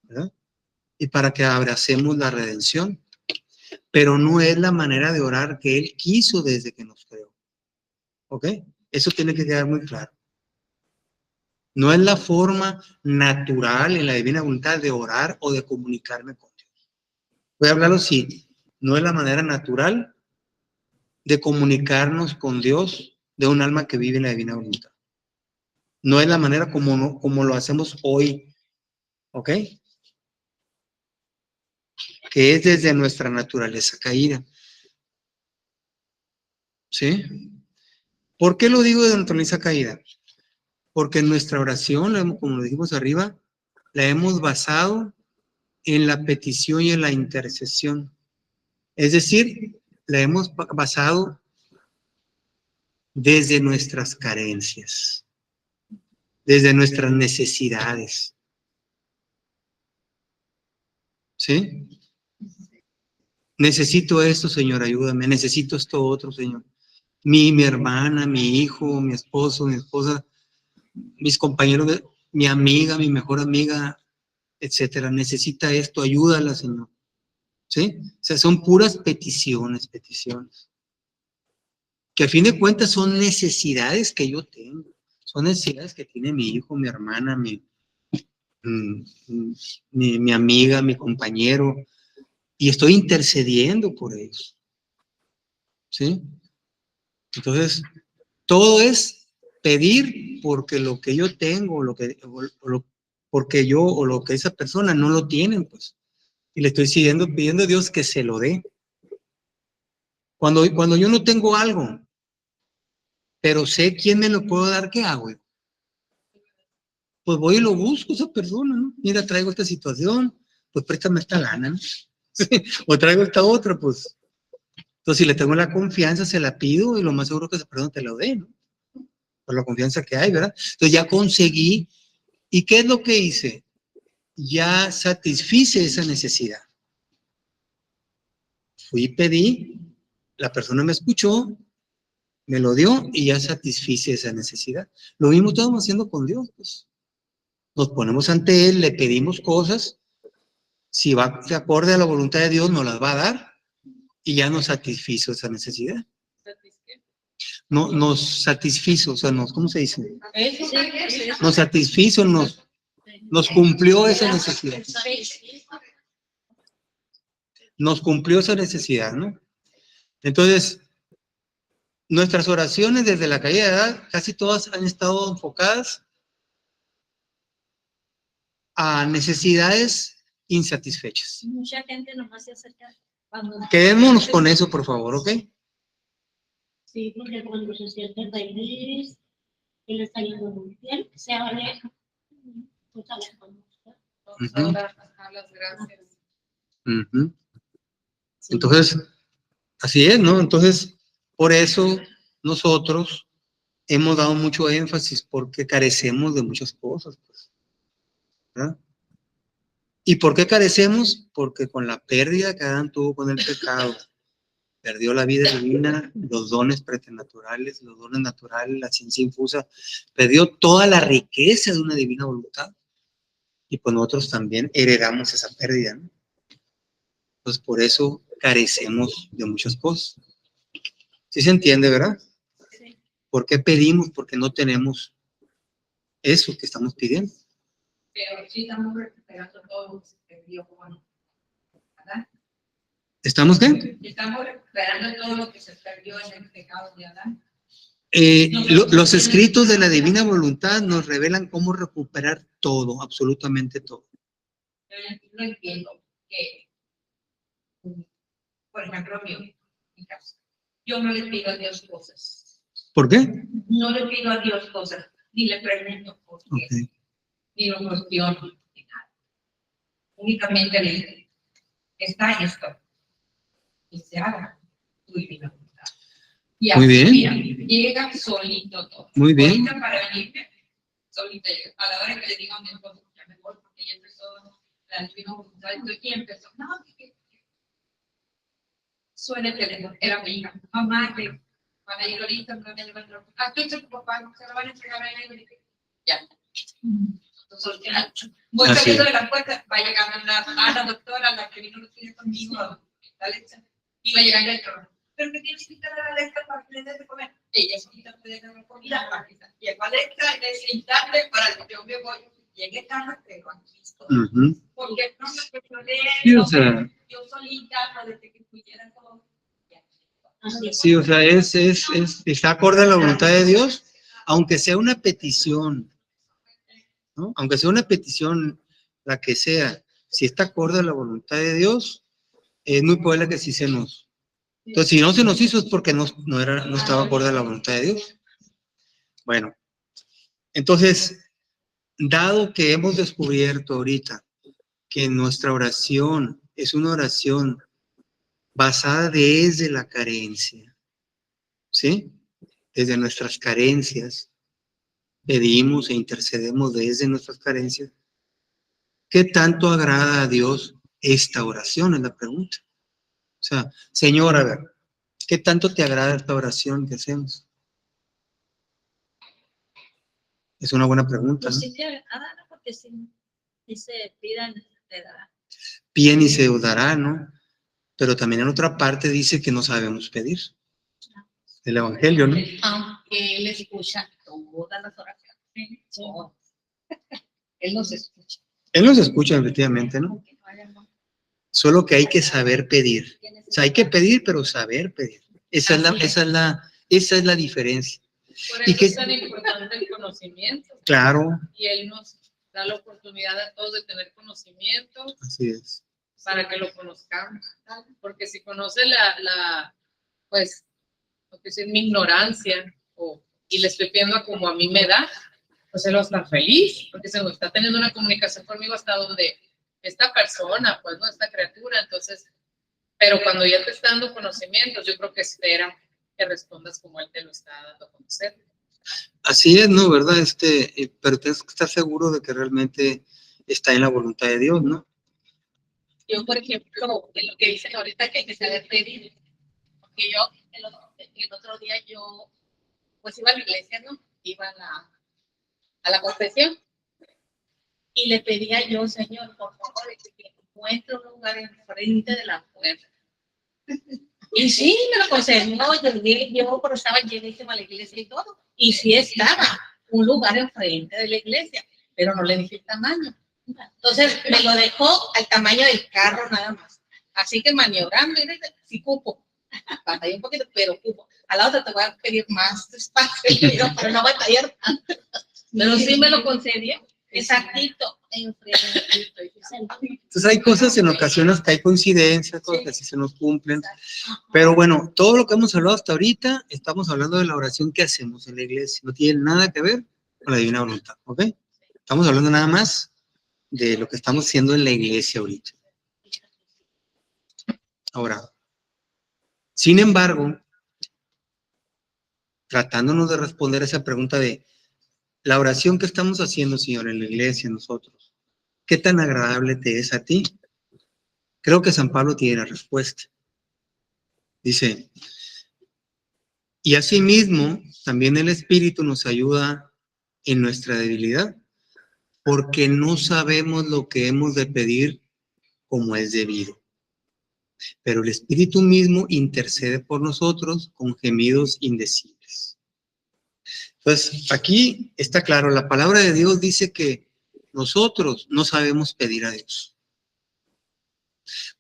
¿Verdad? Y para que abracemos la redención. Pero no es la manera de orar que Él quiso desde que nos creó. ¿Ok? Eso tiene que quedar muy claro. No es la forma natural en la divina voluntad de orar o de comunicarme con Dios. Voy a hablarlo así. No es la manera natural de comunicarnos con Dios de un alma que vive en la divina voluntad. No es la manera como lo hacemos hoy. ¿Ok? Que es desde nuestra naturaleza caída. ¿Sí? ¿Por qué lo digo de naturaleza caída? Porque nuestra oración, como lo dijimos arriba, la hemos basado en la petición y en la intercesión. Es decir, la hemos basado desde nuestras carencias, desde nuestras necesidades. ¿Sí? Necesito esto, Señor, ayúdame. Necesito esto otro, Señor. Mi hermana, mi hijo, mi esposo, mi esposa, mis compañeros, mi amiga, mi mejor amiga, etcétera. Necesita esto, ayúdala, Señor. ¿Sí? O sea, son puras peticiones. Que a fin de cuentas son necesidades que yo tengo. Son necesidades que tiene mi hijo, mi hermana, mi amiga, mi compañero. Y estoy intercediendo por ellos. ¿Sí? Entonces, todo es pedir porque lo que yo tengo, porque yo o lo que esa persona no lo tienen, pues. Y le estoy pidiendo a Dios que se lo dé. Cuando yo no tengo algo, pero sé quién me lo puede dar, ¿qué hago? Pues voy y lo busco a esa persona, ¿no? Mira, traigo esta situación, pues préstame esta lana, ¿no? O traigo esta otra, pues. Entonces, si le tengo la confianza, se la pido y lo más seguro que esa persona te lo dé, ¿no? Por la confianza que hay, ¿verdad? Entonces ya conseguí. ¿Y qué es lo que hice? Ya satisfice esa necesidad. Fui y pedí, la persona me escuchó, me lo dio y ya satisfice esa necesidad. Lo mismo estamos haciendo con Dios, pues. Nos ponemos ante Él, le pedimos cosas, si va de acorde a la voluntad de Dios, nos las va a dar y ya nos satisfizo esa necesidad. No, nos satisfizo, o sea, ¿cómo se dice? Nos satisfizo, nos cumplió esa necesidad. Nos cumplió esa necesidad, ¿no? Entonces, nuestras oraciones desde la caída de edad, casi todas han estado enfocadas a necesidades insatisfechas. Mucha gente nomás se acerca cuando... Quedémonos con eso, por favor, ¿ok? Sí, porque cuando se siente feliz, que le está yendo muy bien, se aleja. Pues alejamos. Las gracias. Entonces, así es, ¿no? Entonces, por eso nosotros hemos dado mucho énfasis porque carecemos de muchas cosas, pues. ¿Verdad? ¿Y por qué carecemos? Porque con la pérdida que Adán tuvo con el pecado, perdió la vida divina, los dones preternaturales, los dones naturales, la ciencia infusa, perdió toda la riqueza de una divina voluntad. Y pues nosotros también heredamos esa pérdida, ¿no? Pues por eso carecemos de muchas cosas. ¿Sí se entiende, verdad? ¿Por qué pedimos? Porque no tenemos eso que estamos pidiendo. Pero sí estamos recuperando todo lo que se perdió, ¿verdad? ¿Estamos qué? Estamos recuperando todo lo que se perdió en el pecado de Adán. Los escritos de la divina voluntad nos revelan cómo recuperar todo, absolutamente todo. Yo no entiendo que, por ejemplo, mi caso, yo no le pido a Dios cosas. ¿Por qué? No le pido a Dios cosas, ni le pregunto por qué, Okay. ni lo cuestiono, ni nada. Únicamente le digo, está esto, y se haga tu divina voluntad. Y Muy bien. mira, llega solito todo. Muy bien. Ahorita para venirme, solita llega. A la hora que le digo a mi esposo, ya me voy, porque ya empezó la divina voluntad, y empezó, no, que suena el teléfono, era mi hija, mamá, que van a ir ahorita, no me llevan, aquí está tu papá, se lo van a entregar a él, ya. Entonces, voy Así saliendo es. de la puerta, va llegando la doctora, la que vino los días conmigo, la Alexa, y va llegando el trono. Pero que tienes que quitar a la Alexa para que le des de comer. Ella solita puede dar la comida para que llegó Alexa, le sentarle para que yo me voy. Llegué tarde, pero aquí estoy. Porque no me cuestioné, Sí, o sea, yo solita, no desde que pudiera todo. sí, o sea, está acorde a la voluntad de Dios, aunque sea una petición, ¿no? Aunque sea una petición, la que sea, si está acorde a la voluntad de Dios, es muy probable que sí se nos. Entonces, si no se nos hizo es porque no estaba acorde a la voluntad de Dios. Bueno, entonces, dado que hemos descubierto ahorita que nuestra oración es una oración basada desde la carencia, ¿sí? Desde nuestras carencias, pedimos e intercedemos desde nuestras carencias. ¿Qué tanto agrada a Dios esta oración? Es la pregunta. O sea, Señor, a ver, ¿qué tanto te agrada esta oración que hacemos? Es una buena pregunta, ¿no? Sí, no, porque si dice, pidan, te dará. Piden y se dará, ¿no? Pero también en otra parte dice que no sabemos pedir. El Evangelio, ¿no? Aunque Él escucha todas las oraciones. Todas. Él nos escucha. Él nos escucha, efectivamente, ¿no? Aunque no haya más. Solo que hay que saber pedir. O sea, hay que pedir, pero saber pedir. Esa es la diferencia. Por ¿Y eso qué? es tan importante el conocimiento. Claro, Y Él nos da la oportunidad a todos de tener conocimiento así es. para que lo conozcamos. Porque si conoce pues, lo que es mi ignorancia, y le estoy pidiendo como a mí me da, pues Él va a estar feliz, porque se está teniendo una comunicación conmigo hasta donde esta persona, pues, no, esta criatura, entonces, pero cuando ya te está dando conocimientos, yo creo que espera que respondas como Él te lo está dando a conocer. Así es, ¿no? ¿Verdad? Pero tienes que estar seguro de que realmente está en la voluntad de Dios, ¿no? Yo, por ejemplo, en lo que dicen ahorita que hay que saber pedir, porque yo el otro día yo pues iba a la iglesia, ¿no? Iba a la confesión y le pedía yo, Señor, por favor, que encuentre un lugar enfrente de la puerta. Y sí, me lo concedió, yo pero estaba llenísima la iglesia y todo, y sí estaba un lugar enfrente de la iglesia, pero no le dije el tamaño. Entonces me lo dejó al tamaño del carro nada más. Así que maniobrando, y sí cupo. Batallé un poquito, pero cupo. A la otra te voy a pedir más despacio, pero no batallar tanto. Pero sí me lo concedió. Exactito. Entonces hay cosas en ocasiones que hay coincidencias, cosas que sí se nos cumplen. Pero bueno, todo lo que hemos hablado hasta ahorita, estamos hablando de la oración que hacemos en la iglesia. No tiene nada que ver con la divina voluntad, ¿ok? Estamos hablando nada más de lo que estamos haciendo en la iglesia ahorita. Ahora, sin embargo, tratándonos de responder esa pregunta de la oración que estamos haciendo, Señor, en la iglesia, nosotros, ¿qué tan agradable te es a ti? Creo que San Pablo tiene la respuesta. Dice, y asimismo, también el Espíritu nos ayuda en nuestra debilidad, porque no sabemos lo que hemos de pedir como es debido. Pero el Espíritu mismo intercede por nosotros con gemidos indecibles. Entonces, aquí está claro, la palabra de Dios dice que nosotros no sabemos pedir a Dios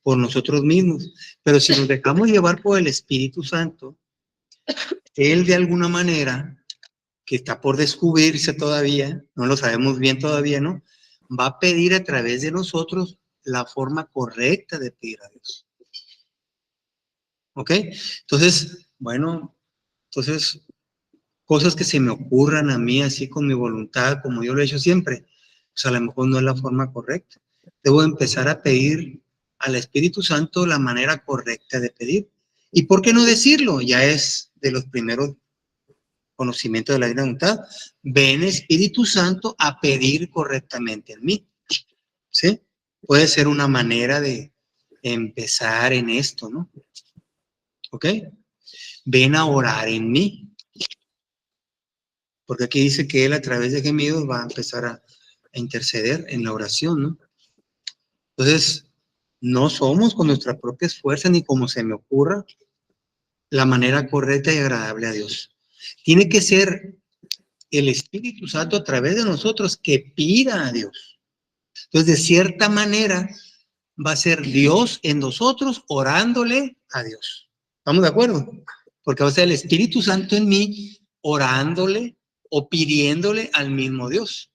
por nosotros mismos, pero si nos dejamos llevar por el Espíritu Santo, Él de alguna manera, que está por descubrirse todavía, no lo sabemos bien todavía, ¿no? Va a pedir a través de nosotros la forma correcta de pedir a Dios. ¿Ok? Entonces, bueno, cosas que se me ocurran a mí así con mi voluntad, como yo lo he hecho siempre, pues a lo mejor no es la forma correcta. Debo empezar a pedir al Espíritu Santo la manera correcta de pedir. ¿Y por qué no decirlo? Ya es de los primeros conocimientos de la divina voluntad. Ven, Espíritu Santo, a pedir correctamente en mí. ¿Sí? Puede ser una manera de empezar en esto, ¿no? ¿Ok? Ven a orar en mí. Porque aquí dice que Él a través de gemidos va a empezar a interceder en la oración, ¿no? Entonces, no somos con nuestras propias fuerzas ni como se me ocurra la manera correcta y agradable a Dios. Tiene que ser el Espíritu Santo a través de nosotros que pida a Dios. Entonces, de cierta manera, va a ser Dios en nosotros orándole a Dios. ¿Estamos de acuerdo? Porque va a ser el Espíritu Santo en mí orándole o pidiéndole al mismo Dios.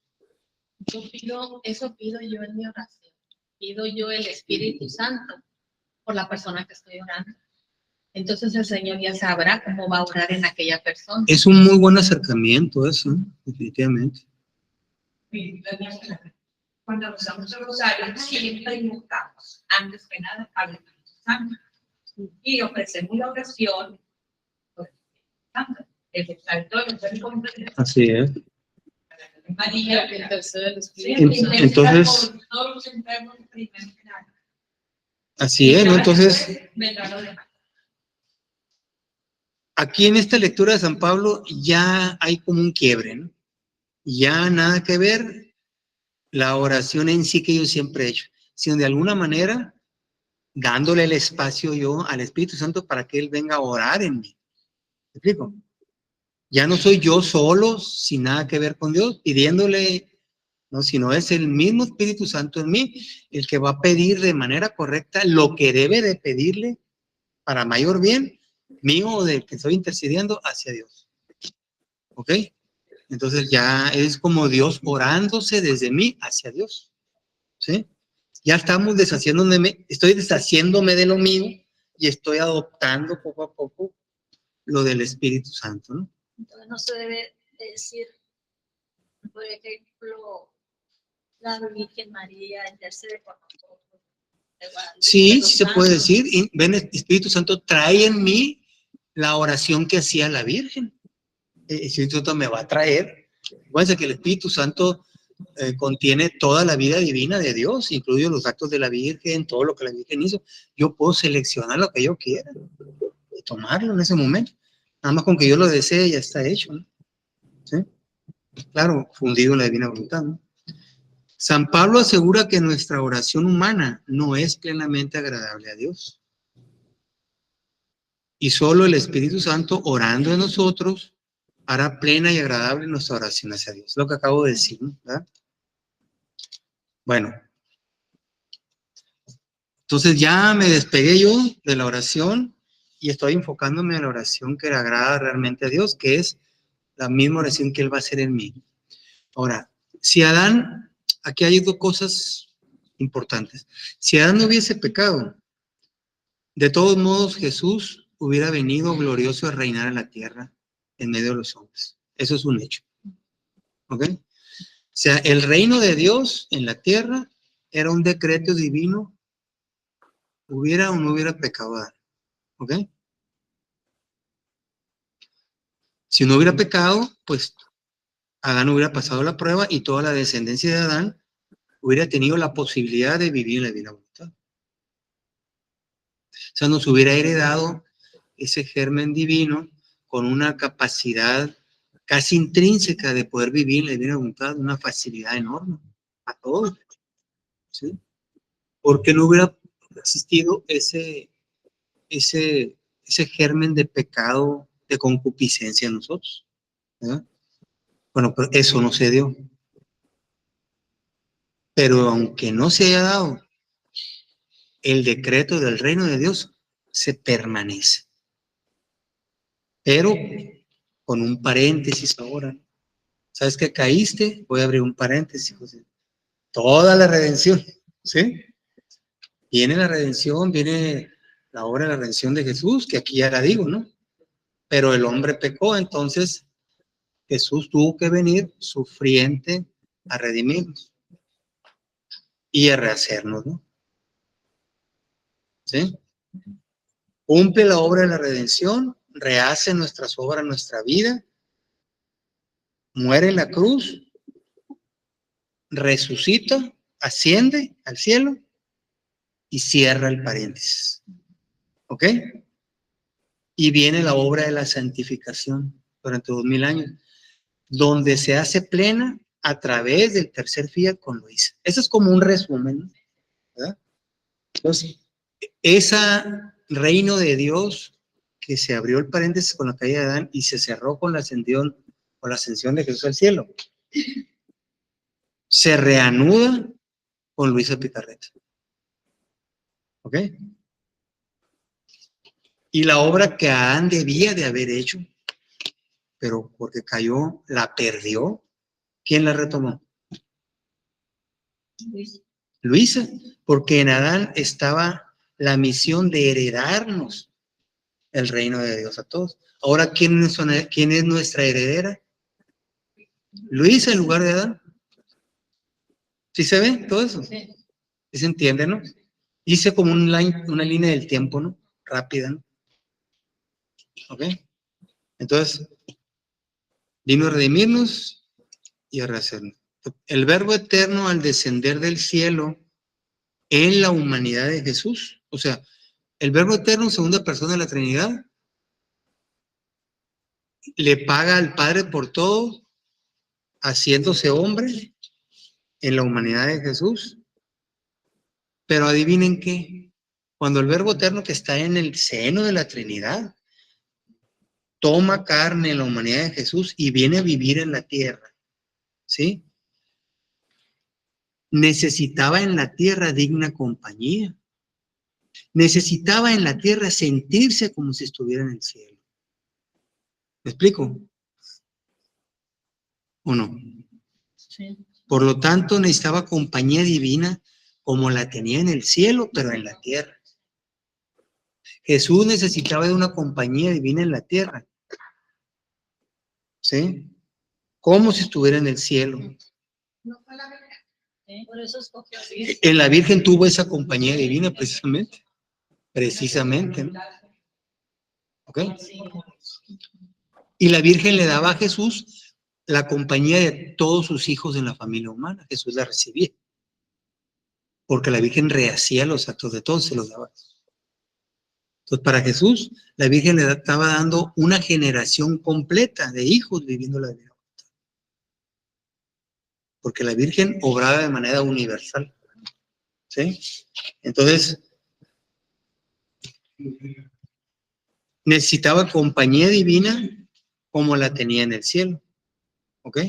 Eso pido yo en mi oración. Pido yo el Espíritu Santo por la persona que estoy orando. Entonces el Señor ya sabrá cómo va a orar en aquella persona. Es un muy buen acercamiento eso, definitivamente. Cuando usamos el rosario, siempre invocamos, antes que nada, al Espíritu Santo. Y ofrecemos la oración por el Espíritu Santo. El Santo es Así es. María, que intercede el Espíritu Santo. Entonces, todos los enfermos primero que nada. así es, ¿no? Entonces, Vendrá lo demás. aquí en esta lectura de San Pablo ya hay como un quiebre, ¿no? Ya nada que ver la oración en sí que yo siempre he hecho, sino de alguna manera dándole el espacio yo al Espíritu Santo para que Él venga a orar en mí. ¿Me explico? Ya no soy yo solo, sin nada que ver con Dios, pidiéndole, no, sino es el mismo Espíritu Santo en mí el que va a pedir de manera correcta lo que debe de pedirle para mayor bien mío o del que estoy intercediendo hacia Dios. ¿Ok? Entonces ya es como Dios orándose desde mí hacia Dios. ¿Sí? Ya estamos estoy deshaciéndome de lo mío y estoy adoptando poco a poco lo del Espíritu Santo, ¿no? Entonces no se debe decir, por ejemplo, la Virgen María intercede por nosotros. Sí, sí se puede decir. Y ven, el Espíritu Santo trae en mí la oración que hacía la Virgen. El Espíritu Santo me va a traer. Fíjense que el Espíritu Santo contiene toda la vida divina de Dios, incluido los actos de la Virgen, todo lo que la Virgen hizo. Yo puedo seleccionar lo que yo quiera y tomarlo en ese momento. Nada más con que yo lo desee ya está hecho, ¿no? ¿Sí? Claro, fundido en la divina voluntad, ¿no? San Pablo asegura que nuestra oración humana no es plenamente agradable a Dios. Y solo el Espíritu Santo orando en nosotros hará plena y agradable nuestra oración hacia Dios. Lo que acabo de decir, ¿no? ¿Verdad? Bueno. Entonces ya me despegué yo de la oración y estoy enfocándome en la oración que le agrada realmente a Dios, que es la misma oración que Él va a hacer en mí. Ahora, si Adán, aquí hay dos cosas importantes. Si Adán no hubiese pecado, de todos modos Jesús hubiera venido glorioso a reinar en la tierra en medio de los hombres. Eso es un hecho. ¿Ok? O sea, el reino de Dios en la tierra era un decreto divino, hubiera o no hubiera pecado Adán. ¿Ok? Si no hubiera pecado, pues Adán hubiera pasado la prueba y toda la descendencia de Adán hubiera tenido la posibilidad de vivir en la divina voluntad. O sea, nos hubiera heredado ese germen divino con una capacidad casi intrínseca de poder vivir en la divina voluntad, una facilidad enorme a todos. ¿Sí? Porque no hubiera existido ese germen de pecado, de concupiscencia en nosotros. ¿Verdad? Bueno, pero eso no se dio. Pero aunque no se haya dado, el decreto del reino de Dios se permanece. Pero con un paréntesis ahora. ¿Sabes que caíste? Voy a abrir un paréntesis, José. Toda la redención, ¿sí? Viene la redención, viene la obra de la redención de Jesús, que aquí ya la digo, ¿no? Pero el hombre pecó, entonces Jesús tuvo que venir sufriente a redimirnos y a rehacernos, ¿no? ¿Sí? Cumple la obra de la redención, rehace nuestras obras, nuestra vida, muere en la cruz, resucita, asciende al cielo y cierra el paréntesis. ¿Ok? Y viene la obra de la santificación durante 2000 años, donde se hace plena a través del tercer fiat con Luis. Eso es como un resumen, ¿verdad? Entonces, ese reino de Dios que se abrió el paréntesis con la caída de Adán y se cerró con la ascensión de Jesús al cielo, se reanuda con Luisa Picarreta. ¿Ok? Y la obra que Adán debía de haber hecho, pero porque cayó, la perdió. ¿Quién la retomó? Luisa, porque en Adán estaba la misión de heredarnos el reino de Dios a todos. Ahora, ¿quién es nuestra heredera? Luisa en lugar de Adán. ¿Sí se ve todo eso? Sí. ¿Sí se entiende, no? Hice como una línea del tiempo, ¿no? Rápida, ¿no? ¿Ok? Entonces, vino a redimirnos y a rehacernos. El Verbo eterno al descender del cielo en la humanidad de Jesús, o sea, el Verbo eterno, segunda persona de la Trinidad, le paga al Padre por todo, haciéndose hombre en la humanidad de Jesús. Pero adivinen qué, cuando el Verbo eterno que está en el seno de la Trinidad toma carne en la humanidad de Jesús y viene a vivir en la tierra, ¿sí? Necesitaba en la tierra digna compañía. Necesitaba en la tierra sentirse como si estuviera en el cielo. ¿Me explico? ¿O no? Sí. Por lo tanto, necesitaba compañía divina como la tenía en el cielo, pero en la tierra. Jesús necesitaba de una compañía divina en la tierra. ¿Sí? Como si estuviera en el cielo. Por eso escogió a En la Virgen tuvo esa compañía divina precisamente. Precisamente, ¿no? ¿Ok? Y la Virgen le daba a Jesús la compañía de todos sus hijos en la familia humana. Jesús la recibía. Porque la Virgen rehacía los actos de todos, se los daba. Entonces, para Jesús, la Virgen le estaba dando una generación completa de hijos viviendo la vida. Porque la Virgen obraba de manera universal. ¿Sí? Entonces, necesitaba compañía divina como la tenía en el cielo. ¿Ok?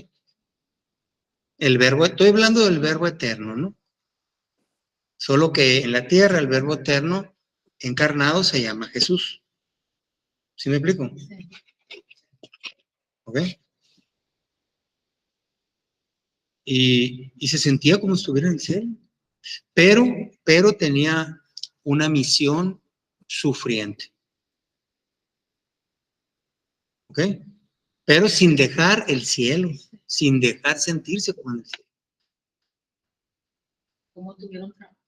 El verbo, estoy hablando del verbo eterno, ¿no? Solo que en la tierra el verbo eterno encarnado se llama Jesús. ¿Sí me explico? Sí. ¿Ok? Y se sentía como si estuviera en el cielo. Pero tenía una misión sufriente. ¿Ok? Pero sin dejar el cielo, sin dejar sentirse como en el cielo. ¿Cómo tuvieron trabajo?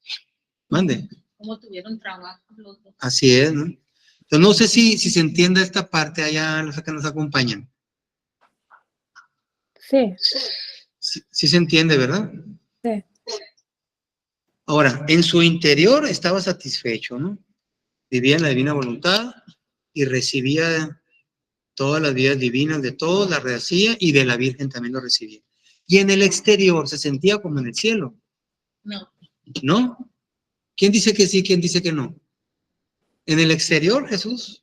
Mande. ¿Cómo tuvieron trabajo los dos? Así es, ¿no? Entonces, no sé si se entiende esta parte allá, los que nos acompañan. Sí. Sí se entiende, ¿verdad? Sí. Ahora, en su interior estaba satisfecho, ¿no? Vivía en la divina voluntad y recibía todas las vidas divinas de todos, las rehacía y de la Virgen también lo recibía. Y en el exterior se sentía como en el cielo. No. ¿No? ¿Quién dice que sí, quién dice que no? En el exterior Jesús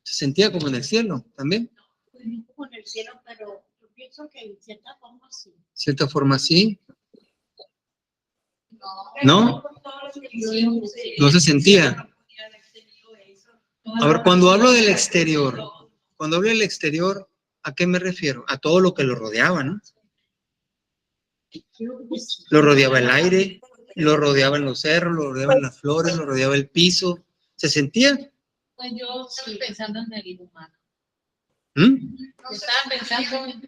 se sentía como en el cielo también. Como en el cielo, pero yo pienso pienso que en cierta forma sí. cierta forma sí. ¿No? No se sentía. A ver, cuando hablo del exterior, ¿a qué me refiero? A todo lo que lo rodeaba, ¿no? Lo rodeaba el aire, lo rodeaban los cerros, lo rodeaban las flores, lo rodeaba el piso. ¿Se sentía? Pues yo estaba pensando en el humano. ¿Mm? Estaba pensando en...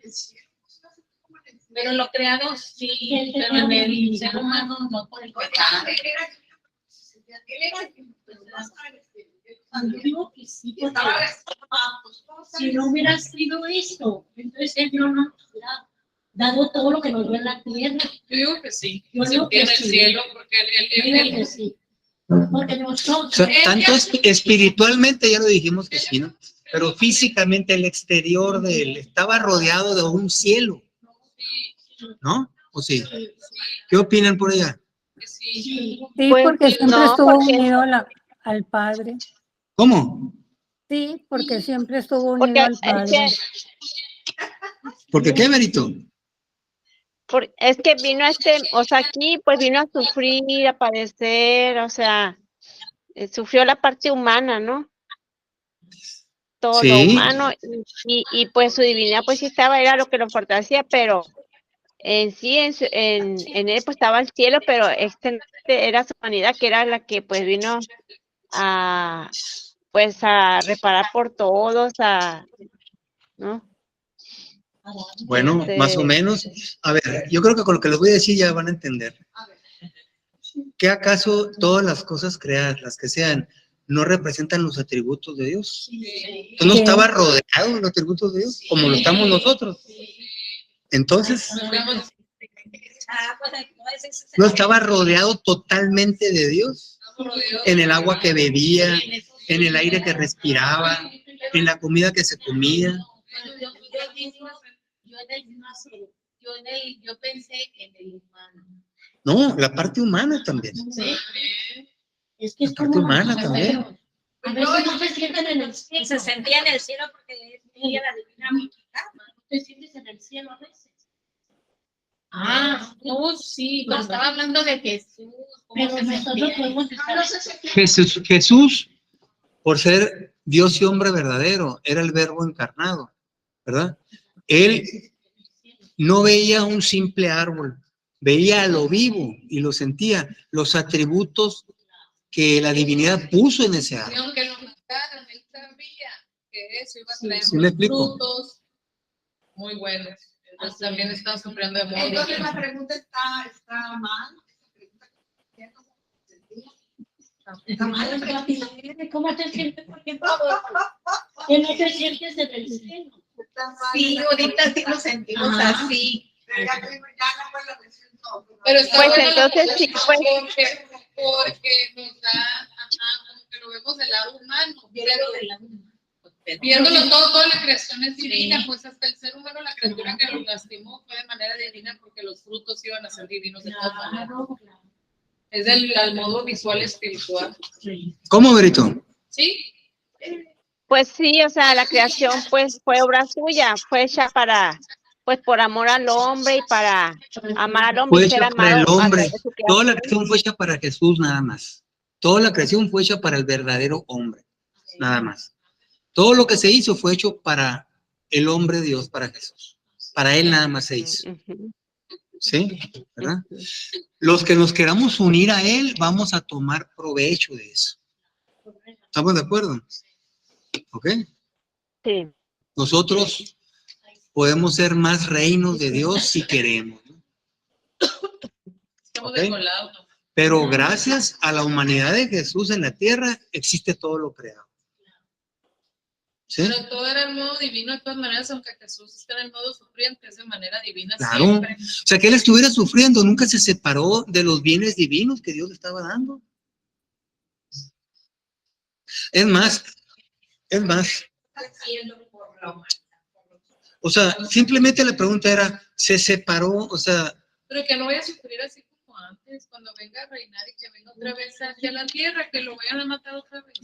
Pero lo creado sí, pero en el ser humano no por el pecado. Yo digo que sí, porque si no hubiera sido esto, entonces Él no nos hubiera dado todo lo que nos dio en la tierra. Yo digo que sí. Yo digo que En el sí. cielo, porque Yo digo que sí. Porque O nosotros, sea, tanto espiritualmente ya lo dijimos que sí, ¿no? Pero físicamente el exterior de él estaba rodeado de un cielo, ¿no? ¿O sí? ¿Qué opinan por allá? sí. sí, Sí, Pues, porque siempre no, estuvo porque- unido al Padre. ¿Cómo? Sí, porque siempre estuvo Porque unido al es Padre. que, ¿Porque qué, Merito? es que vino o sea, aquí pues vino a sufrir, a padecer, o sea, sufrió la parte humana, ¿no? Todo lo Sí. humano y pues su divinidad pues sí estaba, era lo que lo fortalecía, pero en sí, en él pues estaba el cielo, pero era su humanidad que era la que pues vino a pues a reparar por todos, ¿no? Bueno, más o menos. A ver, yo creo que con lo que les voy a decir ya van a entender. ¿Qué acaso todas las cosas creadas, las que sean, no representan los atributos de Dios? Entonces, no Sí. estaba rodeado de los atributos de Dios, como lo estamos nosotros. Entonces, no estaba rodeado totalmente de Dios. En el agua que bebía, en el aire que respiraba, en la comida que se comía. Yo pensé en el humano. No, la parte humana también. Sí. es que es La parte como humana también. a veces no se sienten en el cielo. Se sentía en el cielo porque ella la divina mexicana. No te sientes en el cielo a veces. Ah, no, sí, pero estaba hablando de Jesús. ¿Cómo Pero se nosotros sentía? podemos estar. Jesús, por ser Dios y hombre verdadero, era el verbo encarnado, ¿verdad? Él no veía un simple árbol, veía a lo vivo y lo sentía, los atributos que la divinidad puso en ese Y árbol. aunque lo mataran, él sabía que eso iba a traer ¿Sí me explico? frutos muy buenos. Entonces también están sufriendo de modo. Entonces la pregunta está mal. Está mal. ¿Cómo te sientes? Porque que no te sientes en el cielo. Sí, ahorita sí lo sentimos así. Pero ya no fue lo que siento. Pero está Pues bueno entonces la sí, pregunta porque nos da, como que lo vemos del lado humano. Viéndolo todo, toda la creación es divina, pues hasta el ser humano, la criatura que lo lastimó fue de manera divina porque los frutos iban a ser divinos de todas maneras. Es al modo visual espiritual. ¿Cómo, Berito? ¿Sí? Pues sí, o sea, la creación pues fue obra suya, fue hecha pues por amor al hombre y para amar al hombre Fue y ser hecha para amado el a hombre. través de su Toda la creación. creación fue hecha para Jesús nada más. Toda la creación fue hecha para el verdadero hombre, nada más. Todo lo que se hizo fue hecho para el hombre Dios, para Jesús. Para Él nada más se hizo. Ujú. ¿Sí? ¿Verdad? Los que nos queramos unir a Él, vamos a tomar provecho de eso. ¿Estamos de acuerdo? ¿Ok? Sí. Nosotros podemos ser más reinos de Dios si queremos, ¿no? Estamos ¿Ok? de colado. Pero gracias a la humanidad de Jesús en la tierra, existe todo lo creado. ¿Sí? Pero todo era en modo divino de todas maneras, aunque Jesús está en el modo sufriente, es de manera divina Claro. siempre. O sea, que Él estuviera sufriendo, nunca se separó de los bienes divinos que Dios le estaba dando. Es más, o sea, simplemente la pregunta era, ¿se separó? O sea, Pero que no vaya a sufrir así como antes, cuando venga a reinar y que venga otra vez hacia la tierra, que lo vayan a matar otra vez.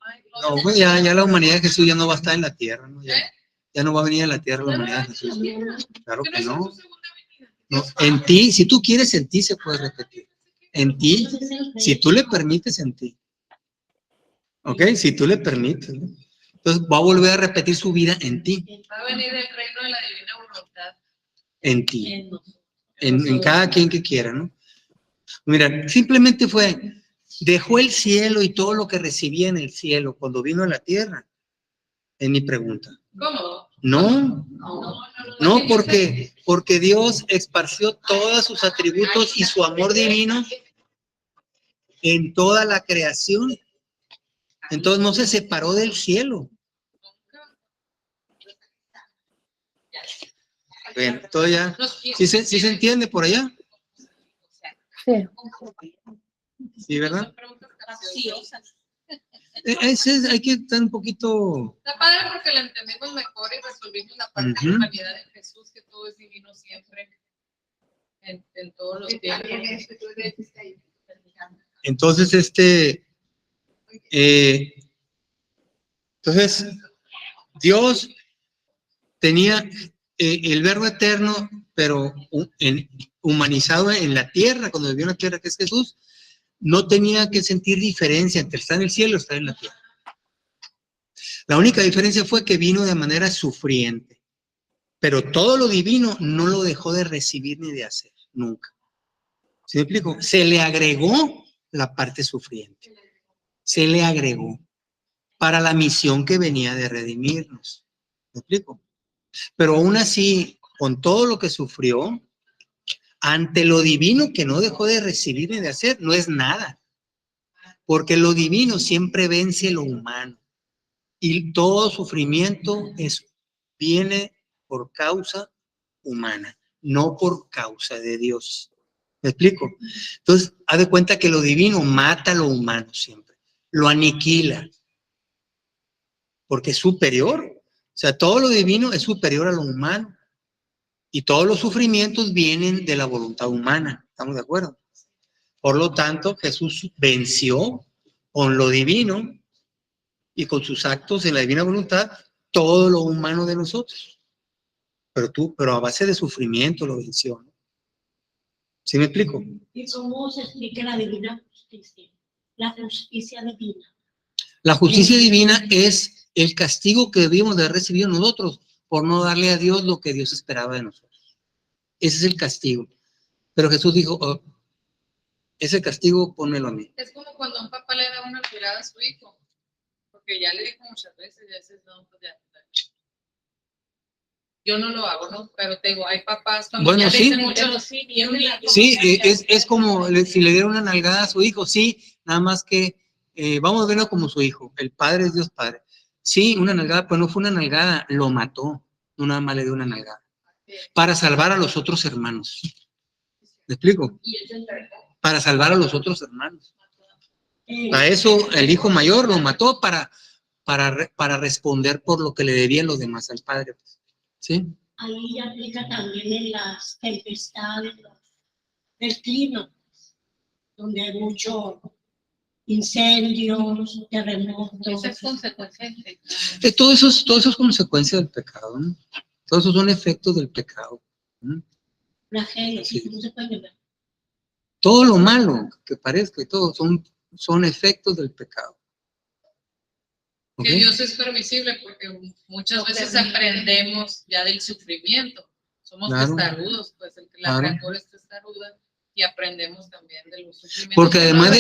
Ay, no, pues ya la humanidad de Jesús ya no va a estar en la tierra, ¿no? Ya, Ya no va a venir a la tierra la humanidad de Jesús. Claro ¿Qué que no es no. su segunda venida? No, en ti, si tú quieres, en ti se puede repetir. En ti, si tú le permites, en ti. ¿Ok? Si tú le permites, ¿no? Entonces va a volver a repetir su vida en ti. Va a venir el reino de la divina voluntad. En ti. En cada quien que quiera, ¿no? Mira, simplemente dejó el cielo y todo lo que recibía en el cielo cuando vino a la tierra. Es mi pregunta. ¿Cómo? No, no, porque Dios esparció todos sus atributos y su amor divino en toda la creación. Entonces no se separó del cielo. Bueno, todo ya. ¿Sí se entiende por allá? Sí. Sí, ¿verdad? Son preguntas capciosas. Hay que estar un poquito... Está padre porque la entendemos mejor y resolvimos la parte de la humanidad de Jesús, que todo es divino siempre, en todos los tiempos. Entonces, entonces, Dios tenía el verbo eterno, pero humanizado en la tierra, cuando vivió en la tierra, que es Jesús, no tenía que sentir diferencia entre estar en el cielo y estar en la tierra. La única diferencia fue que vino de manera sufriente, pero todo lo divino no lo dejó de recibir ni de hacer, nunca. ¿Sí me explico? Se le agregó la parte sufriente. Se le agregó para la misión que venía de redimirnos. ¿Me explico? Pero aún así, con todo lo que sufrió, ante lo divino que no dejó de recibir ni de hacer, no es nada. Porque lo divino siempre vence lo humano. Y todo sufrimiento viene por causa humana, no por causa de Dios. ¿Me explico? Entonces, haz de cuenta que lo divino mata a lo humano siempre, lo aniquila, porque es superior. O sea, todo lo divino es superior a lo humano. Y todos los sufrimientos vienen de la voluntad humana. ¿Estamos de acuerdo? Por lo tanto, Jesús venció con lo divino y con sus actos en la divina voluntad todo lo humano de nosotros. Pero a base de sufrimiento lo venció, ¿no? ¿Sí me explico? ¿Y cómo se explica la divina justicia? La justicia divina. La justicia divina es el castigo que debimos de haber recibido nosotros por no darle a Dios lo que Dios esperaba de nosotros. Ese es el castigo. Pero Jesús dijo, oh, ese castigo pónmelo a mí. Es como cuando un papá le da una mirada a su hijo, porque ya le dijo muchas veces, ya dices, no, pues ya. Yo no lo hago, ¿no? Pero te digo, hay papás cuando bueno, ya sí. le dicen mucho, Sí, es como si le diera una nalgada a su hijo, sí, nada más que vamos a verlo como su hijo, el padre es Dios Padre. Sí, una nalgada, pero no fue una nalgada, lo mató, no nada más le dio una nalgada. Para salvar a los otros hermanos. ¿Me explico? Para salvar a los otros hermanos. Para eso el hijo mayor lo mató para responder por lo que le debían los demás al padre. ¿Sí? Ahí aplica también en las tempestades del clima, donde hay muchos incendios, terremotos. Esa es consecuencia. Todo eso es consecuencia del pecado, ¿no? Todos esos son efectos del pecado. ¿No? Flagelos, Sí. no se puede ver. Todo lo malo que parezca y todo son efectos del pecado. Que ¿Okay? Dios es permisible porque muchas veces aprendemos ya del sufrimiento. Somos testarudos, pues la criatura es testaruda y aprendemos también de los sufrimientos. Porque además,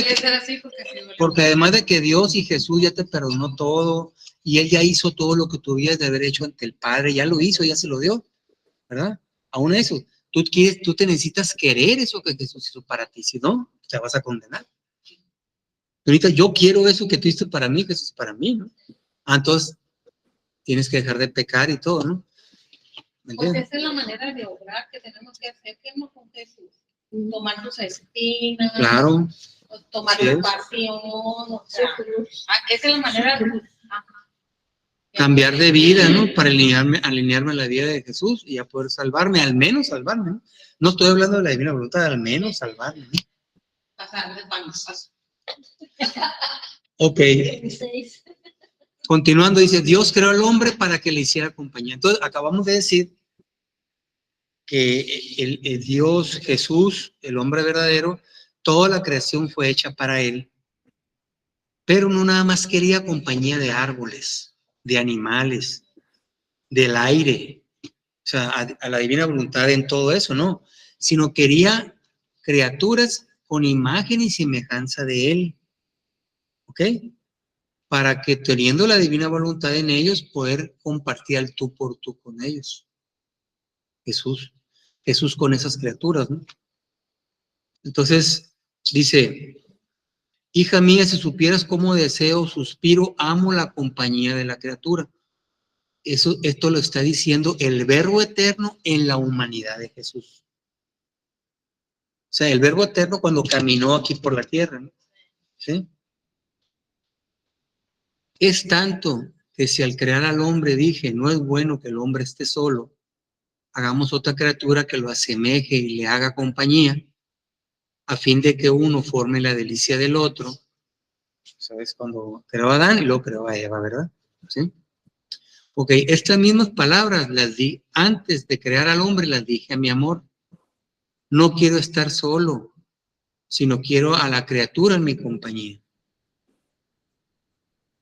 porque además de que Dios y Jesús ya te perdonó todo y Él ya hizo todo lo que tú debías de haber hecho ante el Padre, ya lo hizo, ya se lo dio, ¿verdad? Aún eso, tú te necesitas querer eso que Jesús hizo para ti, si no, te vas a condenar. Ahorita yo quiero eso que tú hiciste para mí, que eso es para mí, ¿no? Entonces tienes que dejar de pecar y todo, ¿no? Porque esa es la manera de obrar que tenemos que hacer, que hemos con Jesús. Tomar tus espinas, claro, tomar sí la pasión, o sea, esa es la manera de cambiar de vida, ¿no? Para alinearme a la vida de Jesús y a poder salvarme, al menos salvarme, ¿no? No estoy hablando de la divina voluntad, al menos salvarme, ¿no? pasar de panos. Ok. Continuando, dice, Dios creó al hombre para que le hiciera compañía. Entonces, acabamos de decir que el Dios, Jesús, el hombre verdadero, toda la creación fue hecha para él, pero no nada más quería compañía de árboles, de animales, del aire, o sea, a la divina voluntad en todo eso, no, sino quería criaturas con imagen y semejanza de él, ¿ok? Para que teniendo la divina voluntad en ellos, poder compartir al tú por tú con ellos. Jesús con esas criaturas, ¿no? Entonces, dice, hija mía, si supieras cómo deseo, suspiro, amo la compañía de la criatura. Esto lo está diciendo el Verbo eterno en la humanidad de Jesús. O sea, el Verbo eterno cuando caminó aquí por la tierra, ¿no? ¿Sí? Es tanto que si al crear al hombre dije, no es bueno que el hombre esté solo, hagamos otra criatura que lo asemeje y le haga compañía, a fin de que uno forme la delicia del otro. ¿Sabes? Cuando creó a Adán y luego creó a Eva, ¿verdad? ¿Sí? Ok, estas mismas palabras las di antes de crear al hombre, las dije a mi amor. No quiero estar solo, sino quiero a la criatura en mi compañía.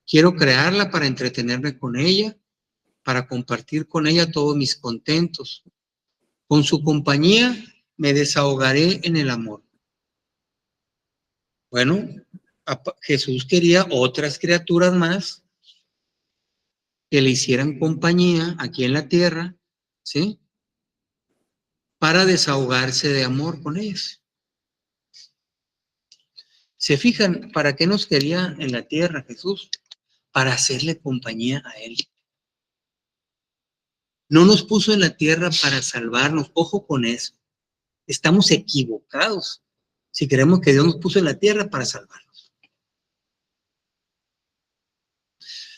Quiero crearla para entretenerme con ella, para compartir con ella todos mis contentos. Con su compañía me desahogaré en el amor. Bueno, Jesús quería otras criaturas más que le hicieran compañía aquí en la tierra, ¿sí? Para desahogarse de amor con ellos. ¿Se fijan para qué nos quería en la tierra Jesús? Para hacerle compañía a Él. No nos puso en la tierra para salvarnos. Ojo con eso. Estamos equivocados si creemos que Dios nos puso en la tierra para salvarnos.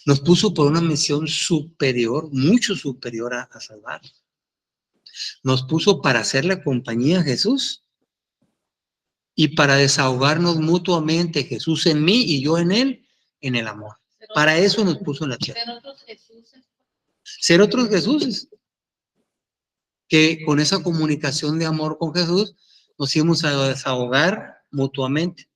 Nos puso por una misión superior, mucho superior a salvarnos. Nos puso para hacerle compañía a Jesús y para desahogarnos mutuamente, Jesús en mí y yo en Él, en el amor. Para eso nos puso en la tierra. Ser otros Jesuses. Que con esa comunicación de amor con Jesús nos íbamos a desahogar mutuamente.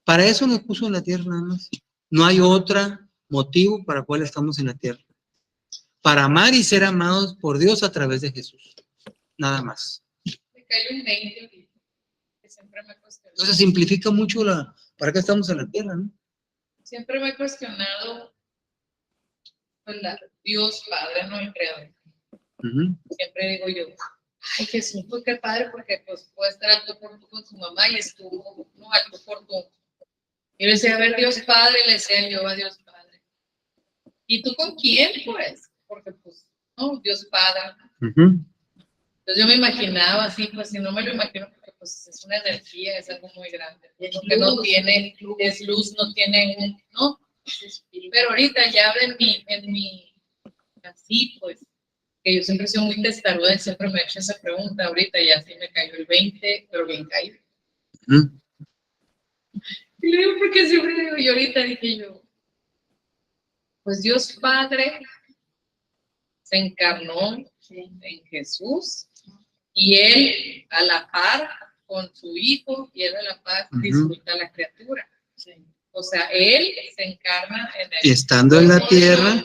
Para eso nos puso en la tierra nada más. No hay otro motivo para el cual estamos en la tierra. Para amar y ser amados por Dios a través de Jesús. Nada más. Me cae un 20 que siempre me cuestionó. Entonces simplifica mucho para qué estamos en la tierra, ¿no? Siempre me he cuestionado pues, Dios Padre, no el Creador. Siempre digo yo, ay Jesús, pues qué padre, porque pues puede estar al tú por tú con su mamá y estuvo, no, al tú por tú. Y yo decía, a ver, Dios Padre, le decía yo a Dios Padre. ¿Y tú con quién, pues? Porque pues, no, Dios Padre. Entonces yo me imaginaba así, pues si no me lo imagino, porque pues es una energía, es algo muy grande. Porque no tiene, es luz, no tiene, ¿no? Pero ahorita ya en mi, así pues, que yo siempre he sido muy testaruda y siempre me he hecho esa pregunta, ahorita ya sí me cayó el 20, pero bien caído. Y le digo, porque siempre digo, y ahorita dije yo, pues Dios Padre se encarnó en Jesús y Él a la par con su Hijo y Él a la par disfruta a la criatura. O sea, Él se encarna en el... Estando en la tierra...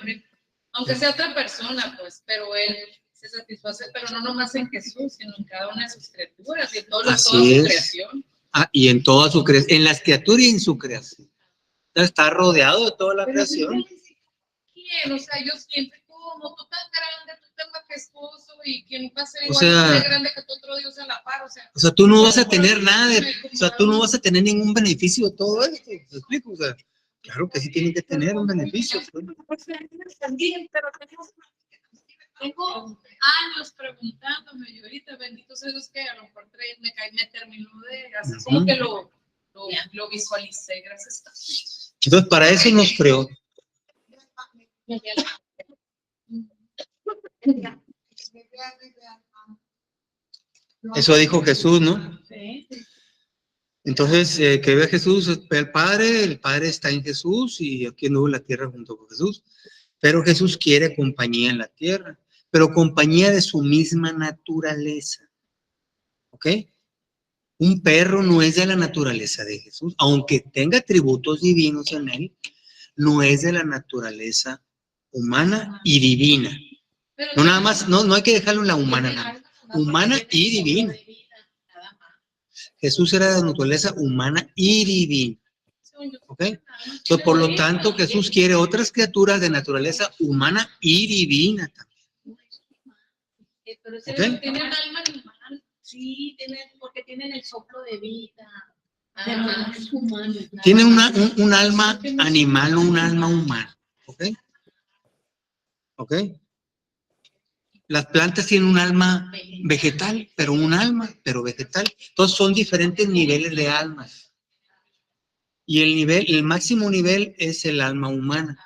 Aunque sea otra persona, pues, pero Él se satisface, pero no nomás en Jesús, sino en cada una de sus criaturas y en toda su creación. Y en toda su creación, en las criaturas y en su creación. Entonces, está rodeado de toda la creación. ¿Quién? O sea, yo siempre como tú tan grande, tú tan majestuoso y quien va a ser igual tan grande que tu otro Dios a la par, o sea, tú no vas a tener nada o sea, tú no vas a tener ningún beneficio de todo esto, ¿te explico? O sea, claro que sí tienen que tener un beneficio. Tengo años preguntándome y ahorita, bendito sea Dios, que a lo mejor me terminó de hacer como que lo visualicé, gracias a Dios. Entonces, para eso nos creó. Eso dijo Jesús, ¿no? Sí. Entonces, que ve a Jesús, ve al Padre, el Padre está en Jesús y aquí anduvo en la tierra junto con Jesús. Pero Jesús quiere compañía en la tierra, pero compañía de su misma naturaleza. ¿Ok? Un perro no es de la naturaleza de Jesús, aunque tenga atributos divinos en él, no es de la naturaleza humana y divina. No nada más, no hay que dejarlo en la humana, nada. Humana y divina. Jesús era de naturaleza humana y divina. ¿Ok? Entonces, por lo tanto, Jesús quiere otras criaturas de naturaleza humana y divina también. Pero ¿Ok? tienen alma animal, sí, porque tienen el soplo de vida. Pero no es humano. Tiene un alma animal o un alma humana. ¿Ok? ¿Ok? Las plantas tienen un alma vegetal, pero un alma, pero vegetal. Entonces son diferentes niveles de almas. Y el máximo nivel es el alma humana.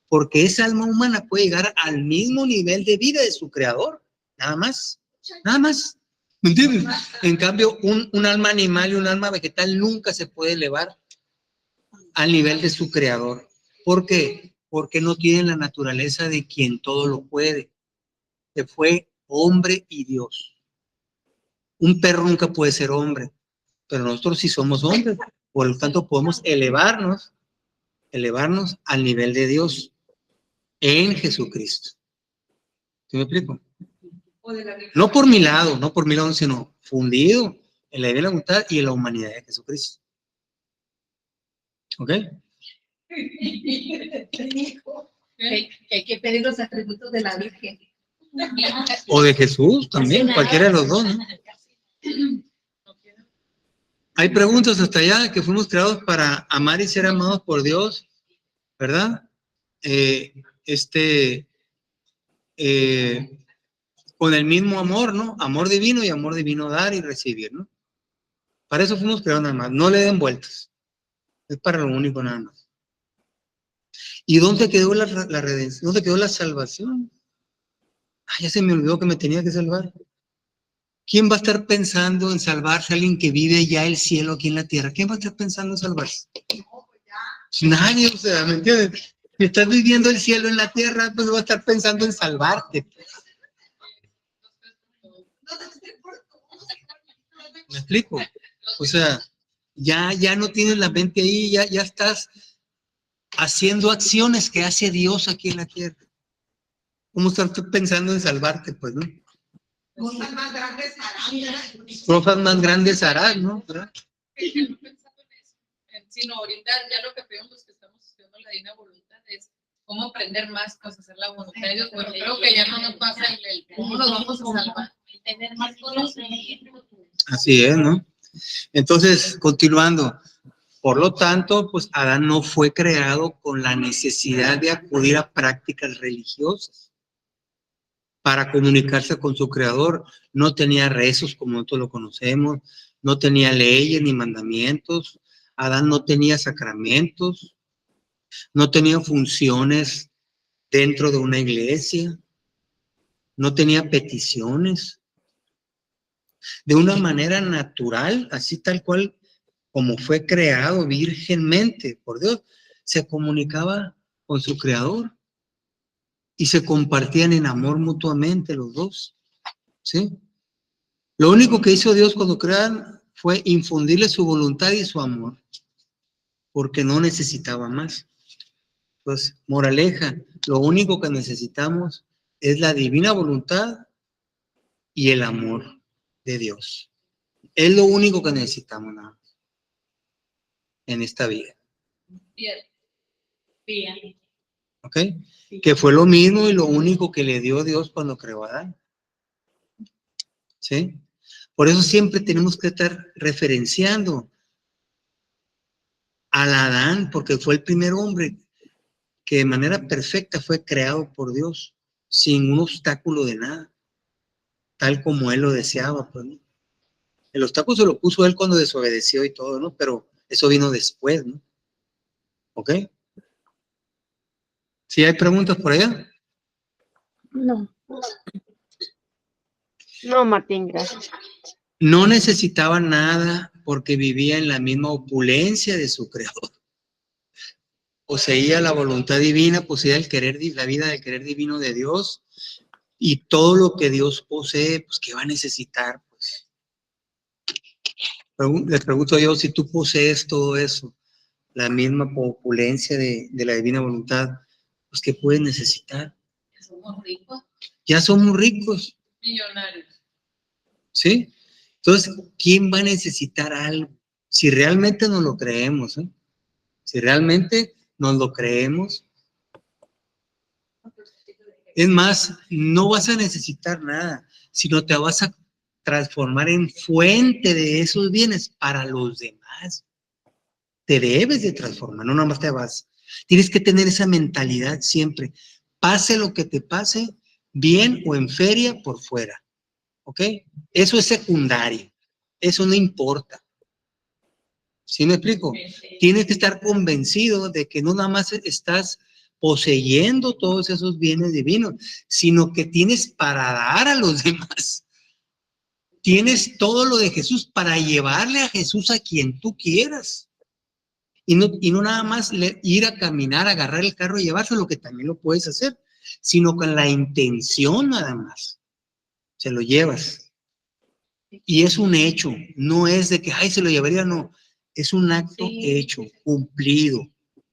Porque esa alma humana puede llegar al mismo nivel de vida de su creador. Nada más. Nada más. ¿Me entiendes? En cambio, un alma animal y un alma vegetal nunca se puede elevar al nivel de su creador. ¿Por qué? Porque no tienen la naturaleza de quien todo lo puede. Que fue hombre y Dios. Un perro nunca puede ser hombre, pero nosotros sí somos hombres. Por lo tanto, podemos elevarnos al nivel de Dios en Jesucristo. ¿Sí me explico? No por mi lado, sino fundido en la divina voluntad y en la humanidad de Jesucristo. ¿Ok? Que hay que pedir los atributos de la Virgen. O de Jesús también, cualquiera de los dos, ¿no? Hay preguntas hasta allá que fuimos creados para amar y ser amados por Dios, ¿verdad? Con el mismo amor, ¿no? Amor divino dar y recibir, ¿no? Para eso fuimos creados nada más. No le den vueltas. Es para lo único nada más. ¿Y dónde quedó la redención? ¿Dónde quedó la salvación? Ay, ya se me olvidó que me tenía que salvar. ¿Quién va a estar pensando en salvarse? Alguien que vive ya el cielo aquí en la tierra. ¿Quién va a estar pensando en salvarse? Nadie, o sea, ¿me entiendes? Si estás viviendo el cielo en la tierra, pues va a estar pensando en salvarte. ¿Me explico? O sea, ya no tienes la mente ahí, ya estás haciendo acciones que hace Dios aquí en la tierra. ¿Cómo estás pensando en salvarte? Pues, ¿no? Cosas más grandes harán. Cosas más grandes harán, ¿no? ¿Verdad? Yo no pensaba en eso. Sino ahorita ya lo que pedimos los que estamos estudiando la divina voluntad es cómo aprender más cosas, hacer la voluntad de Dios. Porque creo que ya no nos pasa el cómo nos vamos a salvar. Tener más conocimiento. Así es, ¿no? Entonces, continuando. Por lo tanto, pues Adán no fue creado con la necesidad de acudir a prácticas religiosas para comunicarse con su creador. No tenía rezos como nosotros lo conocemos, no tenía leyes ni mandamientos. Adán no tenía sacramentos, no tenía funciones dentro de una iglesia, no tenía peticiones. De una manera natural, así tal cual como fue creado virgenmente por Dios, se comunicaba con su creador y se compartían en amor mutuamente los dos, ¿sí? Lo único que hizo Dios cuando crearon fue infundirle su voluntad y su amor, porque no necesitaba más. Pues, moraleja, lo único que necesitamos es la divina voluntad y el amor de Dios. Es lo único que necesitamos nada más en esta vida. Bien. ¿Ok? Que fue lo mismo y lo único que le dio Dios cuando creó a Adán. ¿Sí? Por eso siempre tenemos que estar referenciando al Adán, porque fue el primer hombre que de manera perfecta fue creado por Dios, sin un obstáculo de nada, tal como él lo deseaba. Pues, ¿no? El obstáculo se lo puso él cuando desobedeció y todo, ¿no? Pero eso vino después, ¿no? ¿Ok? ¿Sí hay preguntas por allá? No. No, Martín, gracias. No necesitaba nada porque vivía en la misma opulencia de su creador. Poseía la voluntad divina, poseía el querer, la vida del querer divino de Dios, y todo lo que Dios posee, pues, ¿qué va a necesitar? Pues, le pregunto yo, si tú posees todo eso, la misma opulencia de la divina voluntad, pues, ¿qué puedes necesitar? Somos ricos. Ya somos ricos, Millonarios. ¿sí? Entonces, ¿quién va a necesitar algo? Si realmente nos lo creemos, ¿eh? Si realmente nos lo creemos, es más, no vas a necesitar nada, sino te vas a transformar en fuente de esos bienes para los demás. Te debes de transformar, no nada más te vas. Tienes que tener esa mentalidad siempre. Pase lo que te pase, bien o en feria, por fuera. ¿Ok? Eso es secundario. Eso no importa. ¿Sí me explico? Tienes que estar convencido de que no nada más estás poseyendo todos esos bienes divinos, sino que tienes para dar a los demás. Tienes todo lo de Jesús para llevarle a Jesús a quien tú quieras. Y no nada más ir a caminar, agarrar el carro y llevárselo, que también lo puedes hacer, sino con la intención nada más. Se lo llevas. Y es un hecho, no es de que, ay, se lo llevaría, no. Es un acto hecho, cumplido,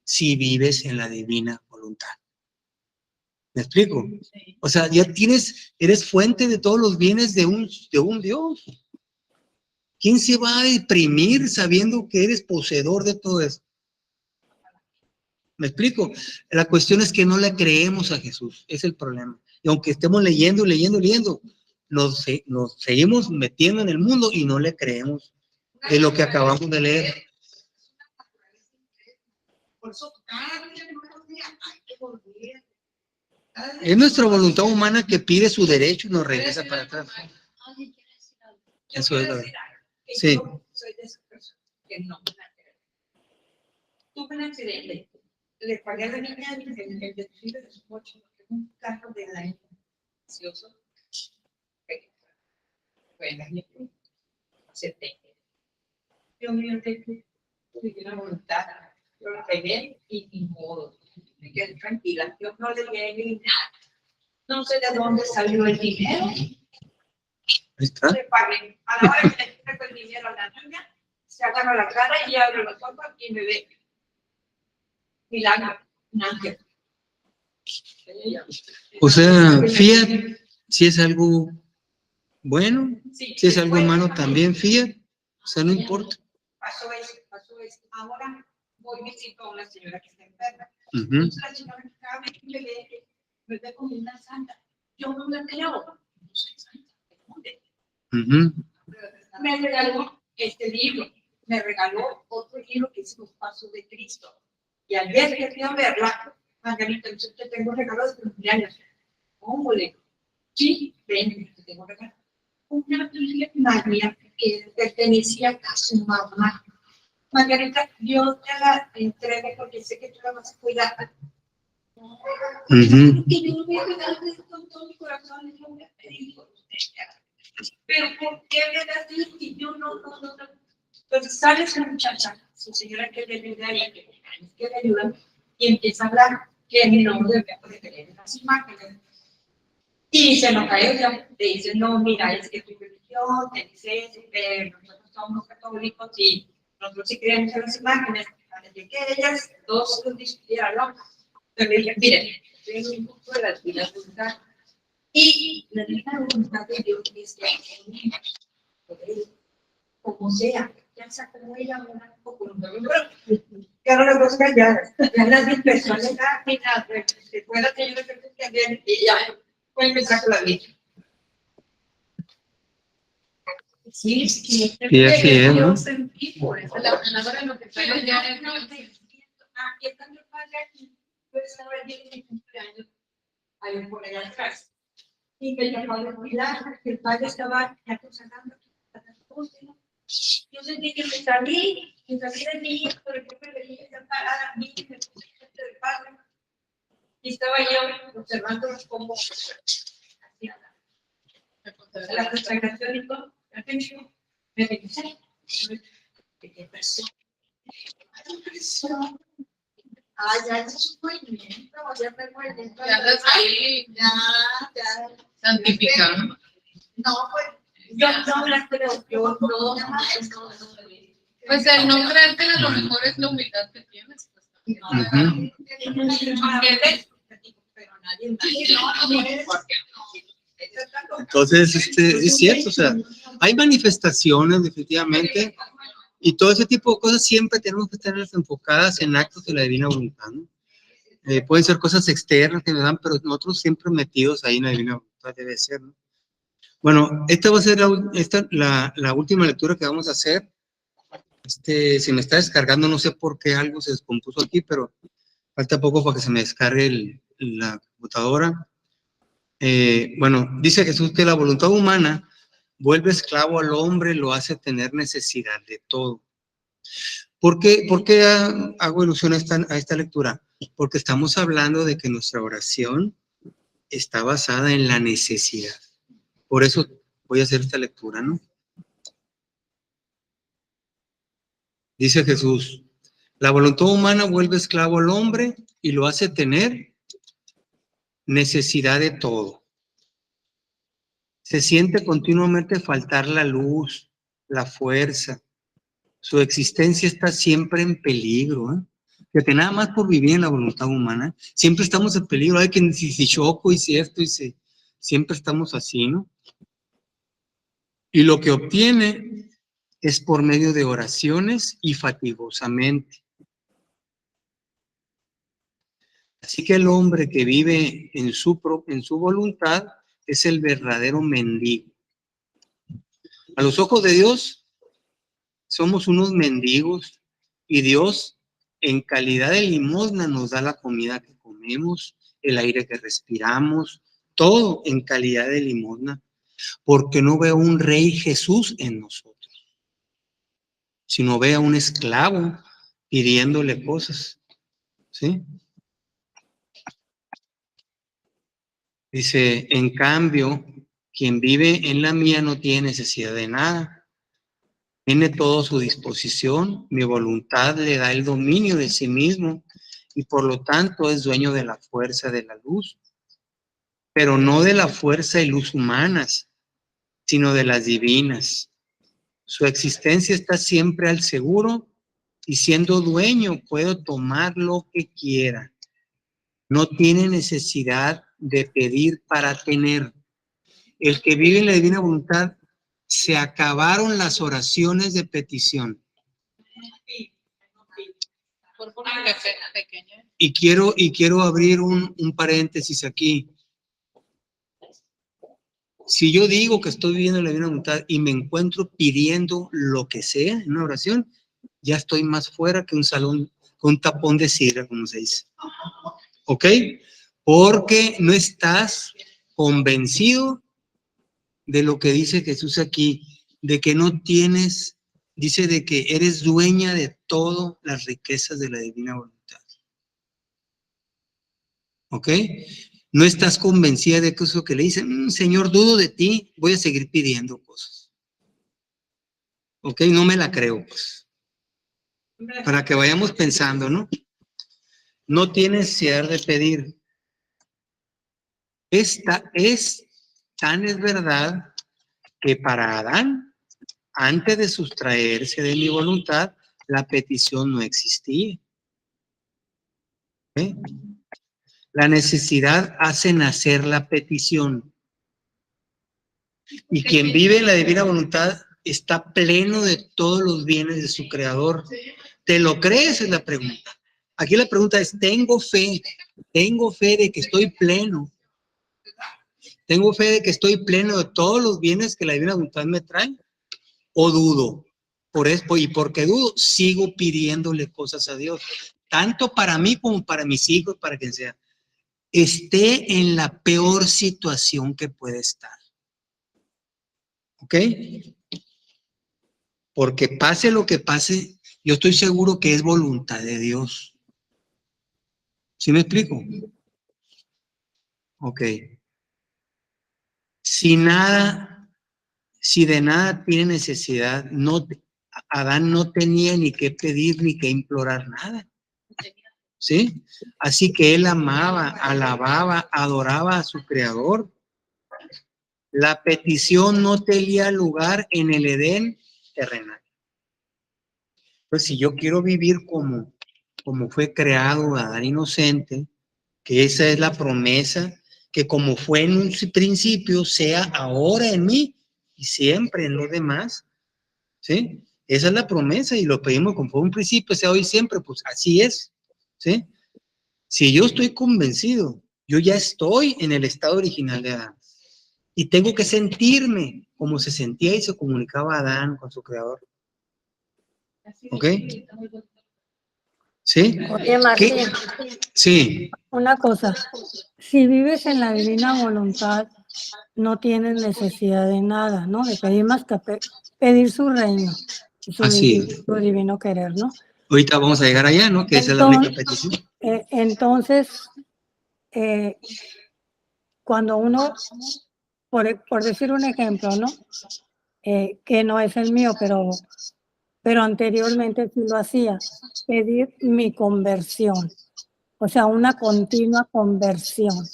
si vives en la divina voluntad. ¿Me explico? O sea, ya eres fuente de todos los bienes de un Dios. ¿Quién se va a deprimir sabiendo que eres poseedor de todo eso? ¿Me explico? La cuestión es que no le creemos a Jesús, es el problema. Y aunque estemos leyendo, nos seguimos metiendo en el mundo y no le creemos de lo que acabamos de leer. Por eso, cada día hay que volver. Es nuestra voluntad humana que pide su derecho y nos regresa para atrás. Eso es la verdad. Sí. Yo soy de esa persona que no me la creo. Tuve un accidente. Le pagué a la niña el deducible de su coche, porque es un carro de la año precioso. Bueno, acepté. Yo me tuve una voluntad. Yo lo pegué y ni modo. Me quedé tranquila. Yo no le llegué ni nada. No sé de dónde salió el dinero. Ahí está. Le pagué. A la hora que le traigo el dinero a la niña, se agarra la cara y abre los ojos y me ve. Milagro, un ángel. O sea, Fiat, si es algo bueno, si es algo malo también, Fiat, o sea, no importa. Pasó eso. Ahora voy y visito a una señora que está enferma. Uh-huh. Entonces la señora cada vez que me ve como una santa. Yo no la creo. No soy santa. Uh-huh. Me regaló este libro. Me regaló otro libro que es Los Pasos de Cristo. Y ayer que fui a verla, Margarita, yo te tengo regalos de cumpleaños. ¿Cómo le digo? Sí, ven, te tengo regalos. Una Biblia María que pertenecía a su mamá. Margarita, yo te la entrego porque sé que tú la vas a cuidar. Uh-huh. Y yo me regalé con todo mi corazón, yo voy a pedir por usted. Pero ¿por qué me das esto? Y yo no. Entonces sale esa muchacha, su señora que le ayuda y que le ayuda, y empieza a hablar que mi nombre puede tener las imágenes. Y se nos cae ella, le dice, no, mira, es que tu religión te dice que nosotros somos católicos y nosotros sí creemos en las imágenes. Desde que ellas dos nos discutieron, ¿no? Entonces le dije, miren, tengo un poco de la divina voluntad. Y la divina voluntad de Dios es que como sea, ya sacó ella una poco, que ahora las dos calladas, ya las personas se puede tener que ver y ya pueden empezar con la vida. Sí, es que Sí, así es, ¿no? yo sentí por eso. La hora en lo que estoy ya aquí está mi padre aquí, yo estaba el día de mi cumpleaños, ahí por allá atrás. Y me llamó a cuidar, que el padre estaba ya consagrando las cosas. Yo sentí que me salí de mí, pero yo me veía parada a mí, me puse frente del padre. Y estaba yo observando cómo hacía la consagración y todo. Me regresé. Ya es un movimiento, ya me movimiento. Ya andas ahí Ya. santificado. No, pues, yo no la creo, yo no. Pues el no creerte a lo mejor es la humildad que tienes. Pues, también. Pero nadie. Entonces, es cierto, o sea, hay manifestaciones definitivamente, y todo ese tipo de cosas siempre tenemos que estar enfocadas en actos de la divina voluntad, ¿no? Pueden ser cosas externas que nos dan, pero nosotros siempre metidos ahí en la divina voluntad debe ser, ¿no? Bueno, esta va a ser la última lectura que vamos a hacer. Se me está descargando, no sé por qué algo se descompuso aquí, pero falta poco para que se me descargue la computadora. Bueno, dice Jesús que la voluntad humana vuelve esclavo al hombre, lo hace tener necesidad de todo. ¿Por qué hago ilusión a esta lectura? Porque estamos hablando de que nuestra oración está basada en la necesidad. Por eso voy a hacer esta lectura, ¿no? Dice Jesús, la voluntad humana vuelve esclavo al hombre y lo hace tener necesidad de todo. Se siente continuamente faltar la luz, la fuerza. Su existencia está siempre en peligro, ¿eh? Porque nada más por vivir en la voluntad humana, siempre estamos en peligro. Hay que si choco y si esto siempre estamos así, ¿no? Y lo que obtiene es por medio de oraciones y fatigosamente. Así que el hombre que vive en su voluntad es el verdadero mendigo. A los ojos de Dios somos unos mendigos y Dios en calidad de limosna nos da la comida que comemos, el aire que respiramos, todo en calidad de limosna, porque no veo un rey Jesús en nosotros, sino veo a un esclavo pidiéndole cosas, ¿sí? Dice, en cambio, quien vive en la mía no tiene necesidad de nada. Tiene todo a su disposición. Mi voluntad le da el dominio de sí mismo y por lo tanto es dueño de la fuerza de la luz. Pero no de la fuerza y luz humanas, sino de las divinas. Su existencia está siempre al seguro y siendo dueño puedo tomar lo que quiera. No tiene necesidad de pedir para tener. El que vive en la divina voluntad, se acabaron las oraciones de petición. Y quiero abrir un paréntesis aquí. Si yo digo que estoy viviendo en la divina voluntad y me encuentro pidiendo lo que sea en una oración, ya estoy más fuera que un salón, con un tapón de sidra, como se dice. ¿Ok? Porque no estás convencido de lo que dice Jesús aquí, de que no tienes, dice de que eres dueña de todas las riquezas de la divina voluntad. ¿Ok? No estás convencida de que eso que le dicen, Señor, dudo de ti, voy a seguir pidiendo cosas. ¿Ok? No me la creo, pues. Para que vayamos pensando, ¿no? No tienes necesidad de pedir. Esta es, tan es verdad, que para Adán, antes de sustraerse de mi voluntad, la petición no existía. ¿Eh? La necesidad hace nacer la petición. Y quien vive en la divina voluntad está pleno de todos los bienes de su creador. ¿Te lo crees? Es la pregunta. Aquí la pregunta es, ¿tengo fe de que estoy pleno? ¿Tengo fe de que estoy pleno de todos los bienes que la divina voluntad me trae? ¿O dudo? Por eso, y porque dudo, sigo pidiéndole cosas a Dios, tanto para mí como para mis hijos, para quien sea. Esté en la peor situación que puede estar. ¿Ok? Porque pase lo que pase, yo estoy seguro que es voluntad de Dios. ¿Sí me explico? Ok. Si de nada tiene necesidad, Adán no tenía ni que pedir ni que implorar nada. ¿Sí? Así que él amaba, alababa, adoraba a su creador. La petición no tenía lugar en el Edén terrenal. Pues si yo quiero vivir como fue creado Adán inocente, que esa es la promesa, que como fue en un principio, sea ahora en mí y siempre en los demás, ¿sí? Esa es la promesa y lo pedimos como fue un principio, sea hoy y siempre, pues así es, ¿sí? Si yo estoy convencido, yo ya estoy en el estado original de Adán y tengo que sentirme como se sentía y se comunicaba Adán con su creador. ¿Ok? ¿Sí? Oye, Martín, Sí, una cosa, si vives en la divina voluntad, no tienes necesidad de nada, ¿no? De pedir más que pedir su reino y así es. su divino querer, ¿no? Ahorita vamos a llegar allá, ¿no? Que esa es la única petición. Entonces, cuando uno, por decir un ejemplo, ¿no? Que no es el mío, pero anteriormente sí lo hacía, pedir mi conversión, o sea, una continua conversión.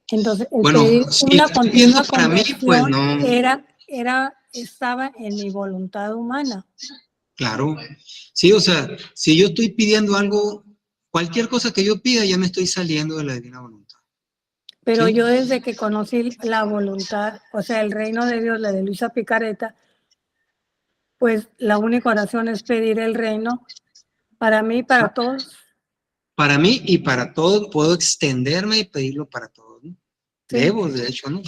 Entonces, el Bueno, pedir si una estoy pidiendo continua para mí, pues conversión no. estaba en mi voluntad humana. Claro. Sí, o sea, si yo estoy pidiendo algo, cualquier cosa que yo pida, ya me estoy saliendo de la divina voluntad. Pero ¿Sí? yo desde que conocí la voluntad, o sea, el reino de Dios, la de Luisa Picareta, pues la única oración es pedir el reino para mí y para todos. Para mí y para todos, puedo extenderme y pedirlo para todos, ¿no? Sí. Debo, de hecho, ¿no?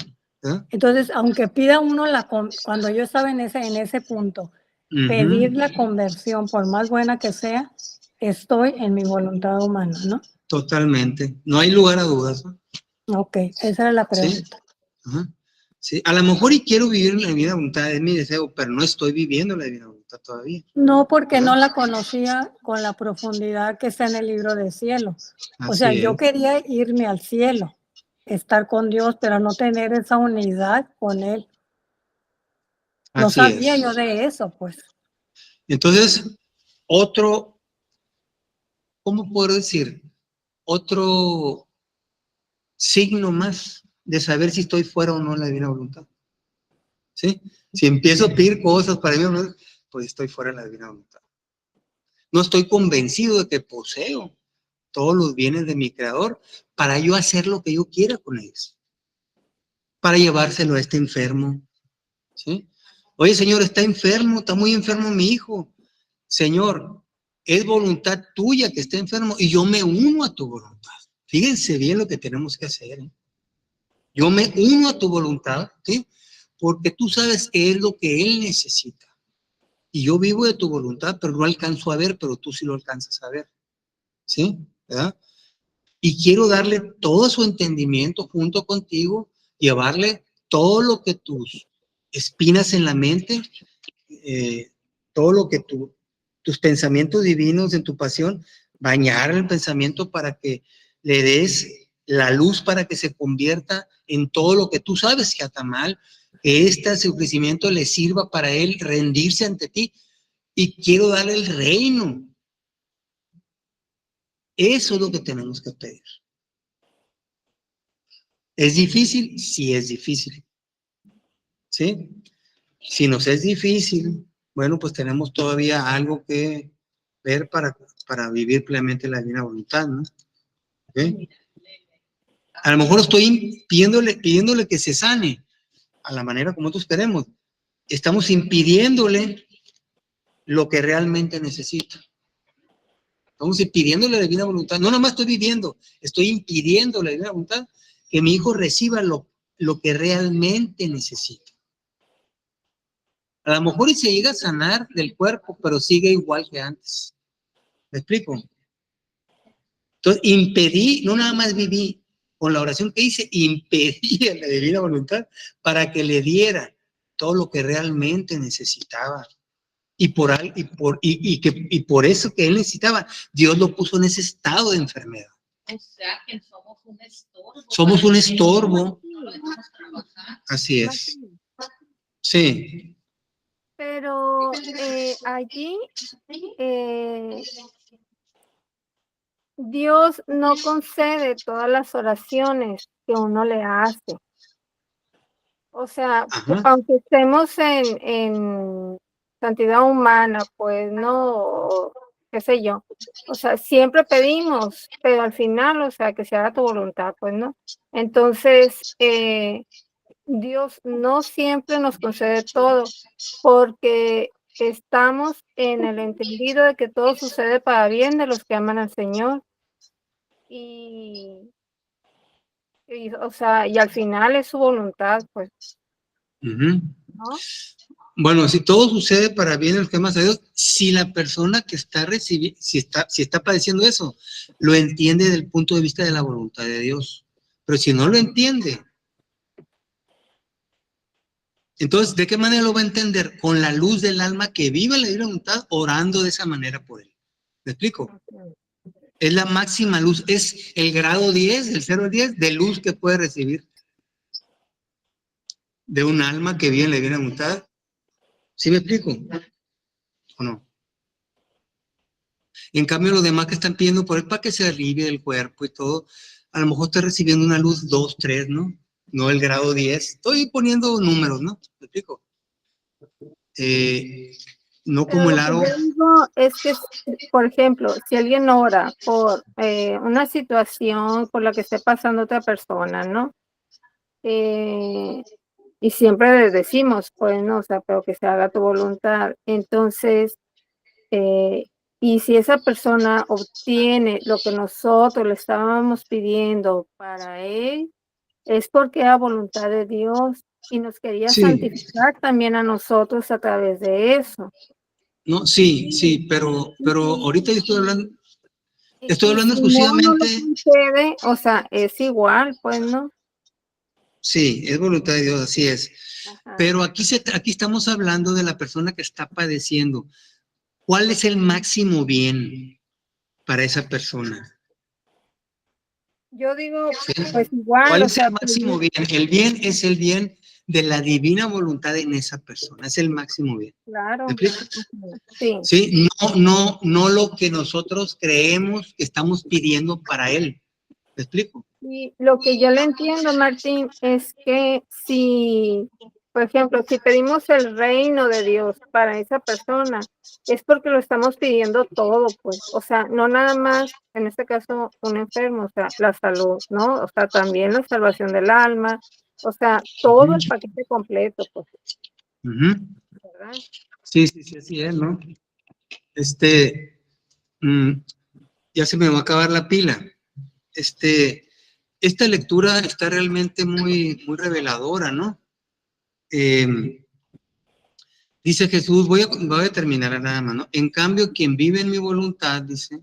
¿Ah? Entonces, aunque pida uno cuando yo estaba en ese punto, pedir la conversión, por más buena que sea, estoy en mi voluntad humana, ¿no? Totalmente. No hay lugar a dudas, ¿no? Ok, esa era la pregunta. Sí. Ajá. Sí. A lo mejor y quiero vivir la divina voluntad, es mi deseo, pero no estoy viviendo la divina voluntad todavía. No, porque no la conocía con la profundidad que está en el libro del cielo. O sea, yo quería irme al cielo, estar con Dios, pero no tener esa unidad con Él. No Así sabía es. yo de eso, pues. Entonces, otro, ¿cómo puedo decir? Otro signo más de saber si estoy fuera o no de la divina voluntad. ¿Sí? Si empiezo a pedir cosas para mí, pues estoy fuera de la divina voluntad. No estoy convencido de que poseo todos los bienes de mi creador para yo hacer lo que yo quiera con ellos. Para llevárselo a este enfermo. ¿Sí? Oye, Señor, está enfermo, está muy enfermo mi hijo. Señor, es voluntad tuya que esté enfermo y yo me uno a tu voluntad. Fíjense bien lo que tenemos que hacer, ¿eh? Yo me uno a tu voluntad, ¿sí? Porque tú sabes que es lo que él necesita. Y yo vivo de tu voluntad, pero no alcanzo a ver, pero tú sí lo alcanzas a ver. ¿Sí? ¿Verdad? Y quiero darle todo su entendimiento junto contigo, llevarle todo lo que tus espinas en la mente, todo lo que tus pensamientos divinos en tu pasión, bañar el pensamiento para que le des la luz para que se convierta en todo lo que tú sabes que está mal, que este crecimiento le sirva para él rendirse ante ti. Y quiero darle el reino. Eso es lo que tenemos que pedir. ¿Es difícil? Sí, es difícil. ¿Sí? Si nos es difícil, bueno, pues tenemos todavía algo que ver para vivir plenamente la divina voluntad, ¿no? ¿Okay? A lo mejor estoy pidiéndole que se sane a la manera como nosotros queremos. Estamos impidiéndole lo que realmente necesita. Estamos impidiéndole la divina voluntad. No nomás estoy viviendo, estoy impidiendo la divina voluntad que mi hijo reciba lo que realmente necesita. A lo mejor se llega a sanar del cuerpo, pero sigue igual que antes. ¿Me explico? Entonces, impedí, no nada más viví, con la oración que hice, impedí a la divina voluntad para que le diera todo lo que realmente necesitaba. Y por eso que él necesitaba, Dios lo puso en ese estado de enfermedad. O sea, que somos un estorbo. Somos un estorbo. Así es. Sí. Pero allí Dios no concede todas las oraciones que uno le hace. O sea, Ajá. aunque estemos en santidad humana, pues no, qué sé yo. O sea, siempre pedimos, pero al final, o sea, que se haga tu voluntad, pues no. Entonces, Dios no siempre nos concede todo, porque estamos en el entendido de que todo sucede para bien de los que aman al Señor. Y, o sea, y al final es su voluntad, pues, Ujú. ¿no? Bueno, si todo sucede para bien en los que aman a Dios, si la persona que está recibiendo, si está padeciendo eso, lo entiende desde el punto de vista de la voluntad de Dios. Pero si no lo entiende, entonces, ¿de qué manera lo va a entender? Con la luz del alma que vive la divina voluntad, orando de esa manera por él. ¿Me explico? Es la máxima luz, es el grado 10, el 0 al 10 de luz que puede recibir de un alma que vive en la divina voluntad. ¿Sí me explico? ¿O no? En cambio, los demás que están pidiendo por él para que se alivie el cuerpo y todo, a lo mejor está recibiendo una luz 2, 3, ¿no? No el grado 10. Estoy poniendo números, ¿no? ¿Me explico? No Pero como el lo que aro. yo digo es que, por ejemplo, si alguien ora por una situación por la que esté pasando otra persona, ¿no? Y siempre les decimos, pues, no, o sea, pero que se haga tu voluntad. Entonces, y si esa persona obtiene lo que nosotros le estábamos pidiendo para él, es porque era voluntad de Dios y nos quería Sí, santificar también a nosotros a través de eso. no, sí, pero ahorita yo estoy Y hablando si no lo exclusivamente, concede, o sea, es igual, pues, ¿no? sí, es voluntad de Dios, así es. Ajá. Pero aquí estamos hablando de la persona que está padeciendo. ¿Cuál es el máximo bien para esa persona? Yo digo, ¿Sí? pues igual, ¿Cuál o es el sea, máximo bien? El bien es el bien de la divina voluntad en esa persona, es el máximo bien. ¿Me claro, explico? sí. Sí, no lo que nosotros creemos que estamos pidiendo para él. ¿Me explico? Y lo que yo le entiendo, Martín, es que si, por ejemplo, si pedimos el reino de Dios para esa persona, es porque lo estamos pidiendo todo, pues, o sea, no nada más, en este caso, un enfermo, o sea, la salud, ¿no? O sea, también la salvación del alma, o sea, todo el paquete completo, pues, Uh-huh. ¿verdad? Sí, así es, ¿no? Ya se me va a acabar la pila. Esta lectura está realmente muy, muy reveladora, ¿no? Dice Jesús, voy a terminar nada más, ¿no? En cambio, quien vive en mi voluntad, dice,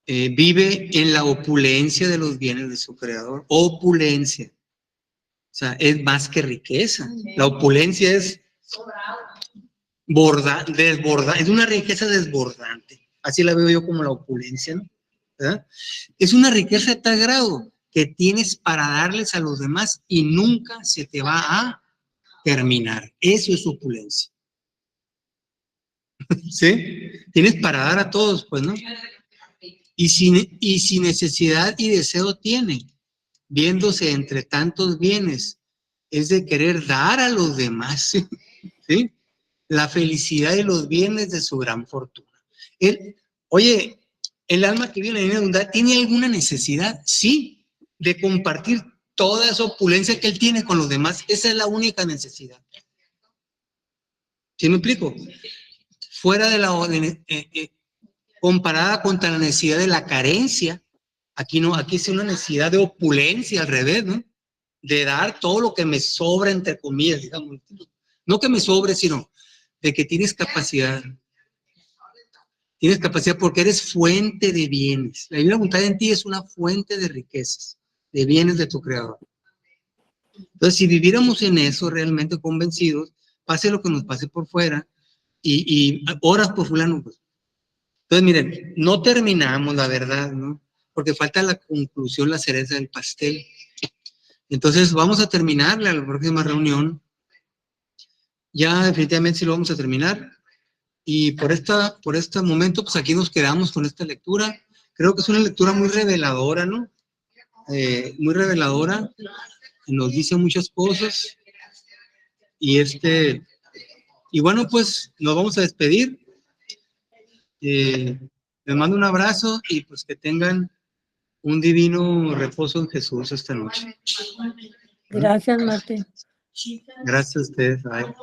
vive en la opulencia de los bienes de su creador. Opulencia. O sea, es más que riqueza. La opulencia es desbordante, es una riqueza desbordante. Así la veo yo como la opulencia, ¿no? ¿Verdad? Es una riqueza de tal grado que tienes para darles a los demás y nunca se te va a terminar. Eso es opulencia. ¿Sí? Tienes para dar a todos, pues, ¿no? Y sin necesidad y deseo tiene, viéndose entre tantos bienes, es de querer dar a los demás, ¿sí? La felicidad y los bienes de su gran fortuna. Oye, el alma que vive en la bondad, ¿tiene alguna necesidad? Sí, de compartir toda esa opulencia que él tiene con los demás. Esa es la única necesidad. ¿Sí me explico? Fuera de la comparada contra la necesidad de la carencia, aquí no, aquí es una necesidad de opulencia al revés, ¿no? De dar todo lo que me sobra, entre comillas, digamos. No que me sobre, sino de que tienes capacidad. Tienes capacidad porque eres fuente de bienes. La divina voluntad en ti es una fuente de riquezas, de bienes de tu creador. Entonces, si viviéramos en eso realmente convencidos, pase lo que nos pase por fuera y oras por fulano, pues. Entonces, miren, no terminamos, la verdad, ¿no? Porque falta la conclusión, la cereza del pastel. Entonces, vamos a terminarle a la próxima reunión ya definitivamente sí lo vamos a terminar. Y por este momento, pues aquí nos quedamos con esta lectura. Creo que es una lectura muy reveladora, ¿no? Muy reveladora. Nos dice muchas cosas. Y bueno, pues nos vamos a despedir. Les mando un abrazo y pues que tengan un divino reposo en Jesús esta noche. Gracias, Martín. Gracias a ustedes. Bye.